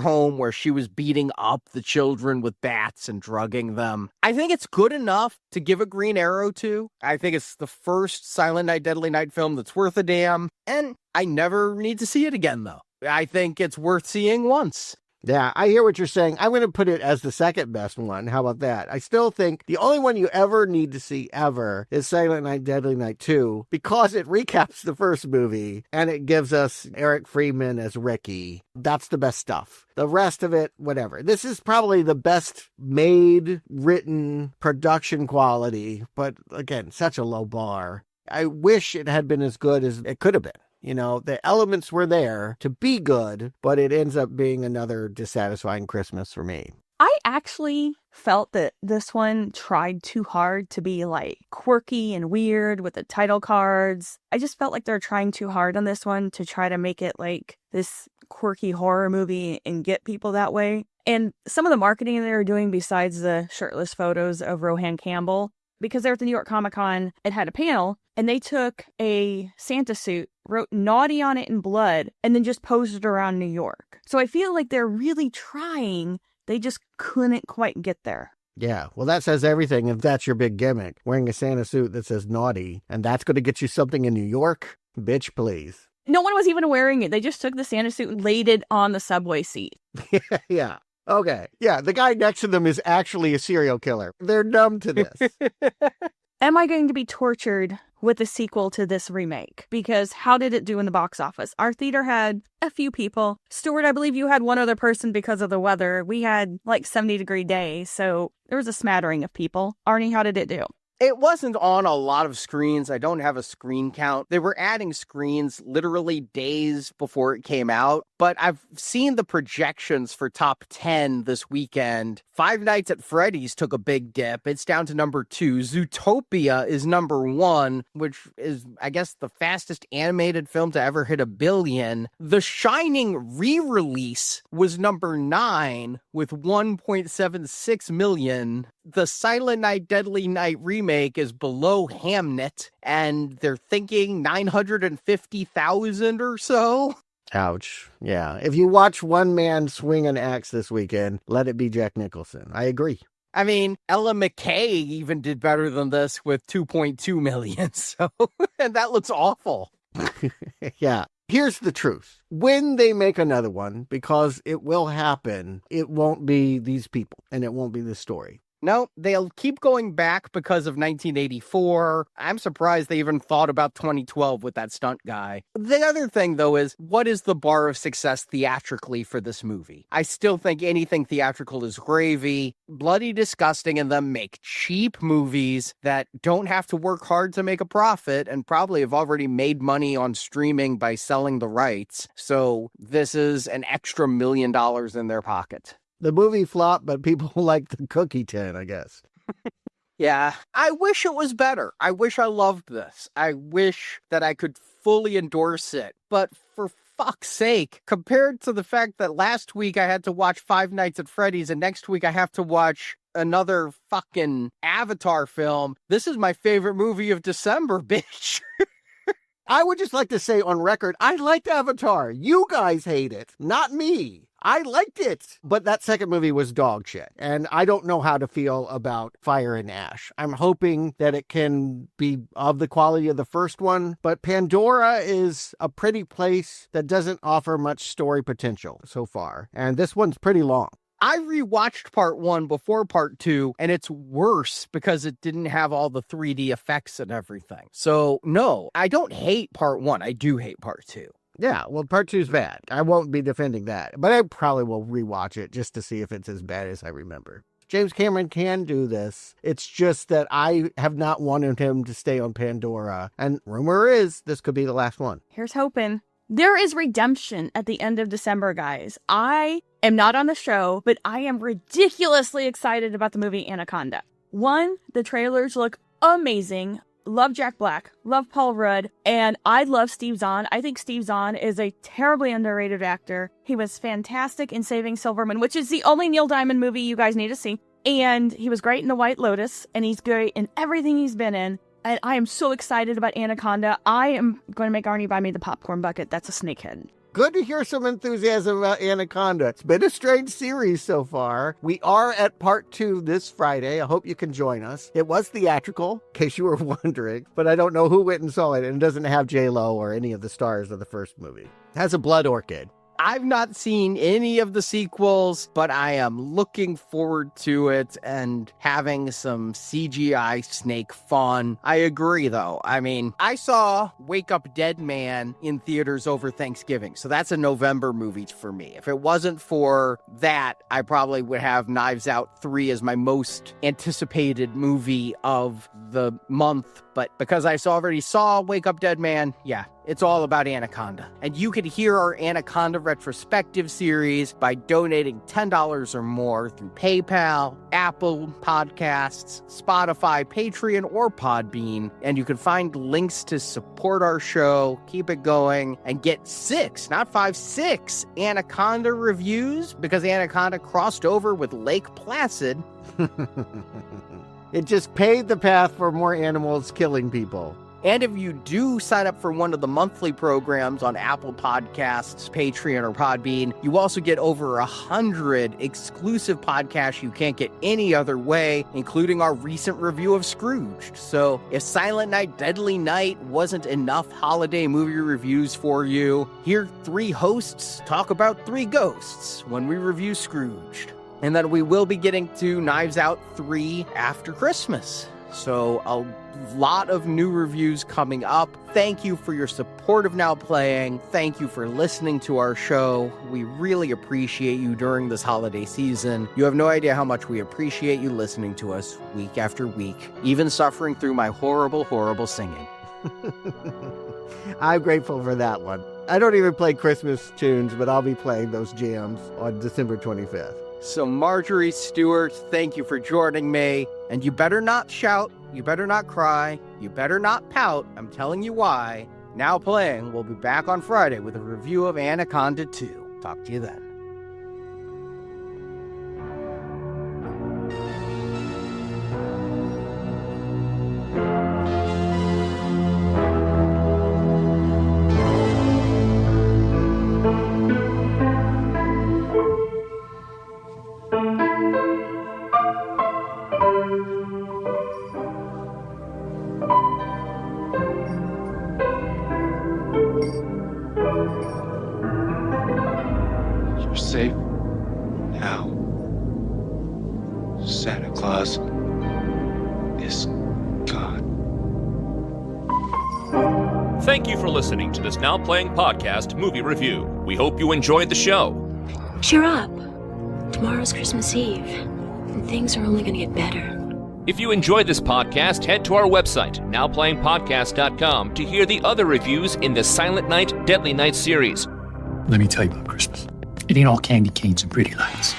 [SPEAKER 8] home where she was beating up the children with bats and drugging them. I think it's good enough to give a Green Arrow to. I think it's the first Silent Night, Deadly Night film that's worth a damn. And I never need to see it again, though. I think it's worth seeing once.
[SPEAKER 9] Yeah, I hear what you're saying. I'm going to put it as the second best one. How about that? I still think the only one you ever need to see ever is Silent Night, Deadly Night 2 because it recaps the first movie and it gives us Eric Friedman as Ricky. That's the best stuff. The rest of it, whatever. This is probably the best made, written, production quality, but again, such a low bar. I wish it had been as good as it could have been. You know, the elements were there to be good, but it ends up being another dissatisfying Christmas for me.
[SPEAKER 10] I actually felt that this one tried too hard to be like quirky and weird with the title cards. I just felt like they're trying too hard on this one to try to make it like this quirky horror movie and get people that way. And some of the marketing they were doing besides the shirtless photos of Rohan Campbell, because they're at the New York Comic Con, it had a panel and they took a Santa suit, wrote naughty on it in blood, and then just posed it around New York. So I feel like they're really trying. They just couldn't quite get there.
[SPEAKER 9] Yeah, well, that says everything if that's your big gimmick. Wearing a Santa suit that says naughty, and that's going to get you something in New York? Bitch, please.
[SPEAKER 10] No one was even wearing it. They just took the Santa suit and laid it on the subway seat.
[SPEAKER 9] Yeah. Okay. Yeah, the guy next to them is actually a serial killer. They're numb to this.
[SPEAKER 10] Am I going to be tortured with a sequel to this remake? Because how did it do in the box office? Our theater had a few people. Stuart, I believe you had one other person because of the weather. We had like 70-degree day, so there was a smattering of people. Arnie, how did it do?
[SPEAKER 8] It wasn't on a lot of screens. I don't have a screen count. They were adding screens literally days before it came out. But I've seen the projections for top 10 this weekend. Five Nights at Freddy's took a big dip. It's down to number 2. Zootopia is number 1, which is, I guess, the fastest animated film to ever hit 1 billion. The Shining re-release was number 9 with 1.76 million. The Silent Night, Deadly Night remake is below Hamnet, and they're thinking 950,000 or so.
[SPEAKER 9] Ouch. Yeah. If you watch one man swing an axe this weekend, let it be Jack Nicholson. I agree.
[SPEAKER 8] I mean, Ella McKay even did better than this with 2.2 million, so, and that looks awful.
[SPEAKER 9] Yeah. Here's the truth. When they make another one, because it will happen, it won't be these people, and it won't be this story.
[SPEAKER 8] No, they'll keep going back because of 1984. I'm surprised they even thought about 2012 with that stunt guy. The other thing, though, is what is the bar of success theatrically for this movie? I still think anything theatrical is gravy. Bloody Disgusting and them make cheap movies that don't have to work hard to make a profit and probably have already made money on streaming by selling the rights. So this is an extra $1 million in their pocket.
[SPEAKER 9] The movie flopped, but people like the cookie tin, I guess.
[SPEAKER 8] Yeah, I wish it was better. I wish I loved this. I wish that I could fully endorse it. But for fuck's sake, compared to the fact that last week I had to watch Five Nights at Freddy's and next week I have to watch another fucking Avatar film, this is my favorite movie of December, bitch.
[SPEAKER 9] I would just like to say on record, I liked Avatar. You guys hate it, not me. I liked it. But that second movie was dog shit. And I don't know how to feel about Fire and Ash. I'm hoping that it can be of the quality of the first one. But Pandora is a pretty place that doesn't offer much story potential so far. And this one's pretty long.
[SPEAKER 8] I rewatched part 1 before part 2, and it's worse because it didn't have all the 3D effects and everything. So, no, I don't hate part 1. I do hate part 2.
[SPEAKER 9] Yeah, well, part 2's bad. I won't be defending that, but I probably will rewatch it just to see if it's as bad as I remember. James Cameron can do this. It's just that I have not wanted him to stay on Pandora, and rumor is this could be the last one.
[SPEAKER 10] Here's hoping. There is redemption at the end of December, guys. I am not on the show, but I am ridiculously excited about the movie Anaconda. One, the trailers look amazing. Love Jack Black, love Paul Rudd, and I love Steve Zahn. I think Steve Zahn is a terribly underrated actor. He was fantastic in Saving Silverman, which is the only Neil Diamond movie you guys need to see. And he was great in The White Lotus, and he's great in everything he's been in. And I am so excited about Anaconda. I am going to make Arnie buy me the popcorn bucket. That's a snakehead.
[SPEAKER 9] Good to hear some enthusiasm about Anaconda. It's been a strange series so far. We are at part 2 this Friday. I hope you can join us. It was theatrical, in case you were wondering, but I don't know who went and saw it, and it doesn't have J-Lo or any of the stars of the first movie. It has a blood orchid.
[SPEAKER 8] I've not seen any of the sequels, but I am looking forward to it and having some CGI snake fun. I agree, though. I mean, I saw Wake Up Dead Man in theaters over Thanksgiving, so that's a November movie for me. If it wasn't for that, I probably would have Knives Out 3 as my most anticipated movie of the month. But because I already saw Wake Up Dead Man, yeah, it's all about Anaconda. And you can hear our Anaconda retrospective series by donating $10 or more through PayPal, Apple Podcasts, Spotify, Patreon, or Podbean. And you can find links to support our show, keep it going, and get 6 Anaconda reviews because Anaconda crossed over with Lake Placid.
[SPEAKER 9] It just paved the path for more animals killing people.
[SPEAKER 8] And if you do sign up for one of the monthly programs on Apple Podcasts, Patreon, or Podbean, you also get over 100 exclusive podcasts you can't get any other way, including our recent review of Scrooged. So if Silent Night, Deadly Night wasn't enough holiday movie reviews for you, hear 3 hosts talk about 3 ghosts when we review Scrooged. And then we will be getting to Knives Out 3 after Christmas. So a lot of new reviews coming up. Thank you for your support of Now Playing. Thank you for listening to our show. We really appreciate you during this holiday season. You have no idea how much we appreciate you listening to us week after week, even suffering through my horrible, horrible singing.
[SPEAKER 9] I'm grateful for that one. I don't even play Christmas tunes, but I'll be playing those jams on December 25th.
[SPEAKER 8] So Marjorie Stewart, thank you for joining me. And you better not shout, you better not cry, you better not pout. I'm telling you why. Now Playing will be back on Friday with a review of Anaconda 2. Talk to you then.
[SPEAKER 11] You're safe now. Santa Claus is gone.
[SPEAKER 2] Thank you for listening to this Now Playing Podcast movie review. We hope you enjoyed the show.
[SPEAKER 12] Cheer up. Tomorrow's Christmas Eve, and things are only going to get better.
[SPEAKER 2] If you enjoyed this podcast, head to our website, nowplayingpodcast.com, to hear the other reviews in the Silent Night, Deadly Night series.
[SPEAKER 3] Let me tell you about Christmas. It ain't all candy canes and pretty lights.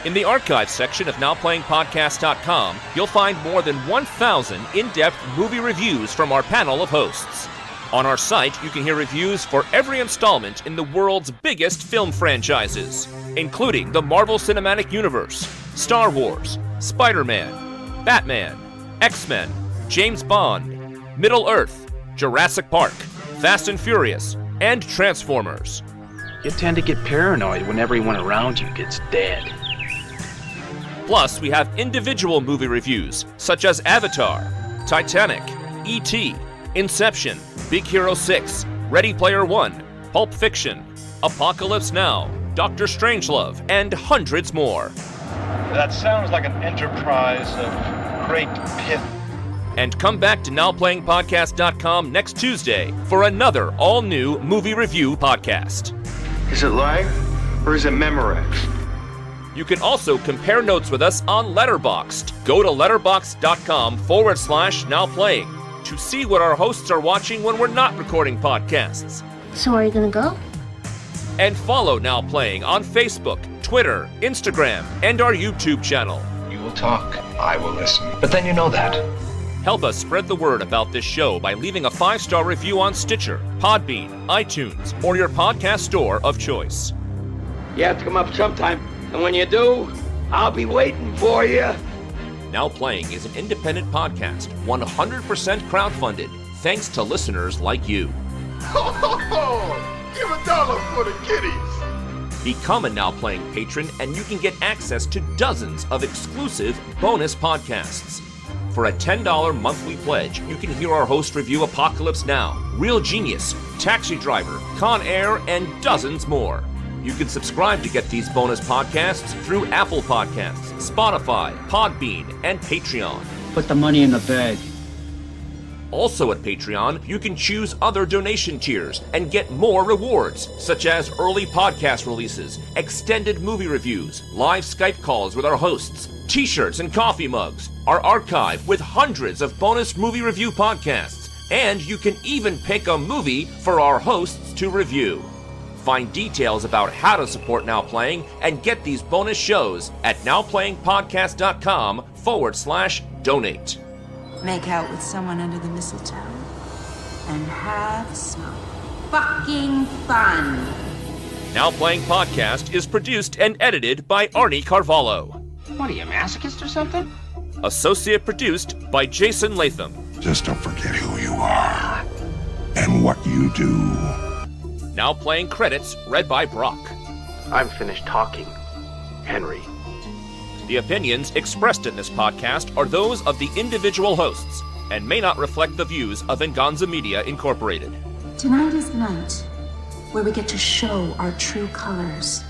[SPEAKER 2] In the archives section of nowplayingpodcast.com, you'll find more than 1,000 in-depth movie reviews from our panel of hosts. On our site, you can hear reviews for every installment in the world's biggest film franchises, including the Marvel Cinematic Universe, Star Wars, Spider-Man, Batman, X-Men, James Bond, Middle-earth, Jurassic Park, Fast and Furious, and Transformers.
[SPEAKER 5] You tend to get paranoid when everyone around you gets dead.
[SPEAKER 2] Plus, we have individual movie reviews, such as Avatar, Titanic, E.T., Inception, Big Hero 6, Ready Player One, Pulp Fiction, Apocalypse Now, Dr. Strangelove, and hundreds more.
[SPEAKER 13] That sounds like an enterprise of great pith.
[SPEAKER 2] And come back to NowPlayingPodcast.com next Tuesday for another all-new movie review podcast.
[SPEAKER 11] Is it live or is it Memorex?
[SPEAKER 2] You can also compare notes with us on Letterboxd. Go to letterboxd.com/nowplaying to see what our hosts are watching when we're not recording podcasts.
[SPEAKER 14] So are you gonna go?
[SPEAKER 2] And follow Now Playing on Facebook, Twitter, Instagram, and our YouTube channel.
[SPEAKER 11] You will talk, I will listen. But then you know that.
[SPEAKER 2] Help us spread the word about this show by leaving a 5-star review on Stitcher, Podbean, iTunes, or your podcast store of choice.
[SPEAKER 7] You have to come up sometime, and when you do, I'll be waiting for you.
[SPEAKER 2] Now Playing is an independent podcast, 100% crowdfunded, thanks to listeners like you.
[SPEAKER 15] Give $1 for the kiddies.
[SPEAKER 2] Become a Now Playing patron, and you can get access to dozens of exclusive bonus podcasts. For a $10 monthly pledge, you can hear our host review Apocalypse Now, Real Genius, Taxi Driver, Con Air, and dozens more. You can subscribe to get these bonus podcasts through Apple Podcasts, Spotify, Podbean, and Patreon.
[SPEAKER 16] Put the money in the bag.
[SPEAKER 2] Also at Patreon, you can choose other donation tiers and get more rewards, such as early podcast releases, extended movie reviews, live Skype calls with our hosts, t-shirts and coffee mugs, our archive with hundreds of bonus movie review podcasts, and you can even pick a movie for our hosts to review. Find details about how to support Now Playing and get these bonus shows at nowplayingpodcast.com/donate.
[SPEAKER 17] Make out with someone under the mistletoe and have some fucking fun.
[SPEAKER 2] Now Playing Podcast is produced and edited by Arnie Carvalho.
[SPEAKER 7] What are you, a masochist or something?
[SPEAKER 2] Associate produced by Jason Latham.
[SPEAKER 15] Just don't forget who you are and what you do.
[SPEAKER 2] Now Playing credits read by Brock.
[SPEAKER 5] I'm finished talking, Henry.
[SPEAKER 2] The opinions expressed in this podcast are those of the individual hosts and may not reflect the views of Venganza Media Incorporated.
[SPEAKER 17] Tonight is the night where we get to show our true colors.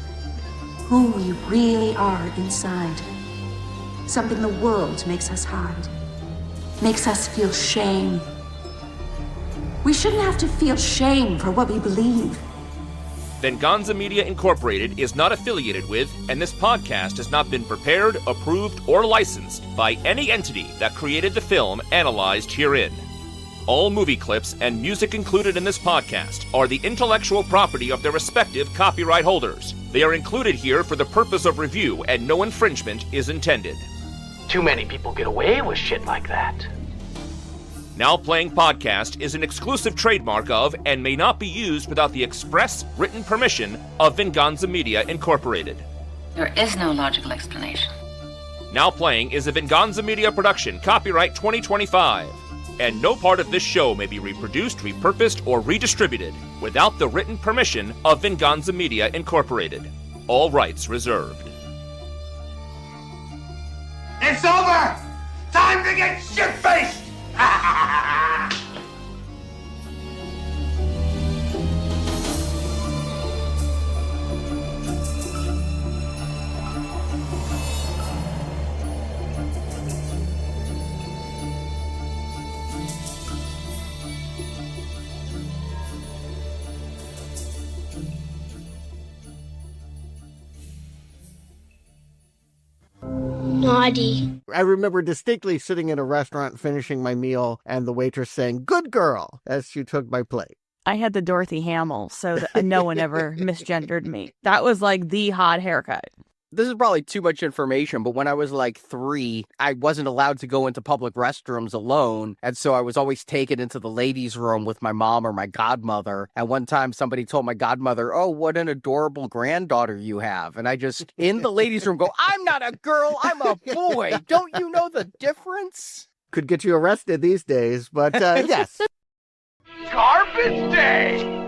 [SPEAKER 17] Who we really are inside. Something the world makes us hide. Makes us feel shame. We shouldn't have to feel shame for what we believe.
[SPEAKER 2] Venganza Media Incorporated is not affiliated with, and this podcast has not been prepared, approved, or licensed by any entity that created the film analyzed herein. All movie clips and music included in this podcast are the intellectual property of their respective copyright holders. They are included here for the purpose of review, and no infringement is intended.
[SPEAKER 5] Too many people get away with shit like that.
[SPEAKER 2] Now Playing Podcast is an exclusive trademark of and may not be used without the express written permission of Venganza Media Incorporated.
[SPEAKER 18] There is no logical explanation.
[SPEAKER 2] Now Playing is a Venganza Media production, copyright 2025, and no part of this show may be reproduced, repurposed, or redistributed without the written permission of Venganza Media Incorporated. All rights reserved.
[SPEAKER 15] It's over! Time to get shit-faced!
[SPEAKER 14] Naughty.
[SPEAKER 9] I remember distinctly sitting in a restaurant finishing my meal and the waitress saying, "Good girl," as she took my plate.
[SPEAKER 10] I had the Dorothy Hamill, so that no one ever misgendered me. That was like the hot haircut.
[SPEAKER 8] This is probably too much information, but when I was like 3, I wasn't allowed to go into public restrooms alone. And so I was always taken into the ladies' room with my mom or my godmother. And one time somebody told my godmother, "Oh, what an adorable granddaughter you have." And I just, in the ladies' room, go, "I'm not a girl, I'm a boy. Don't you know the difference?"
[SPEAKER 9] Could get you arrested these days, but yes.
[SPEAKER 15] Garbage day!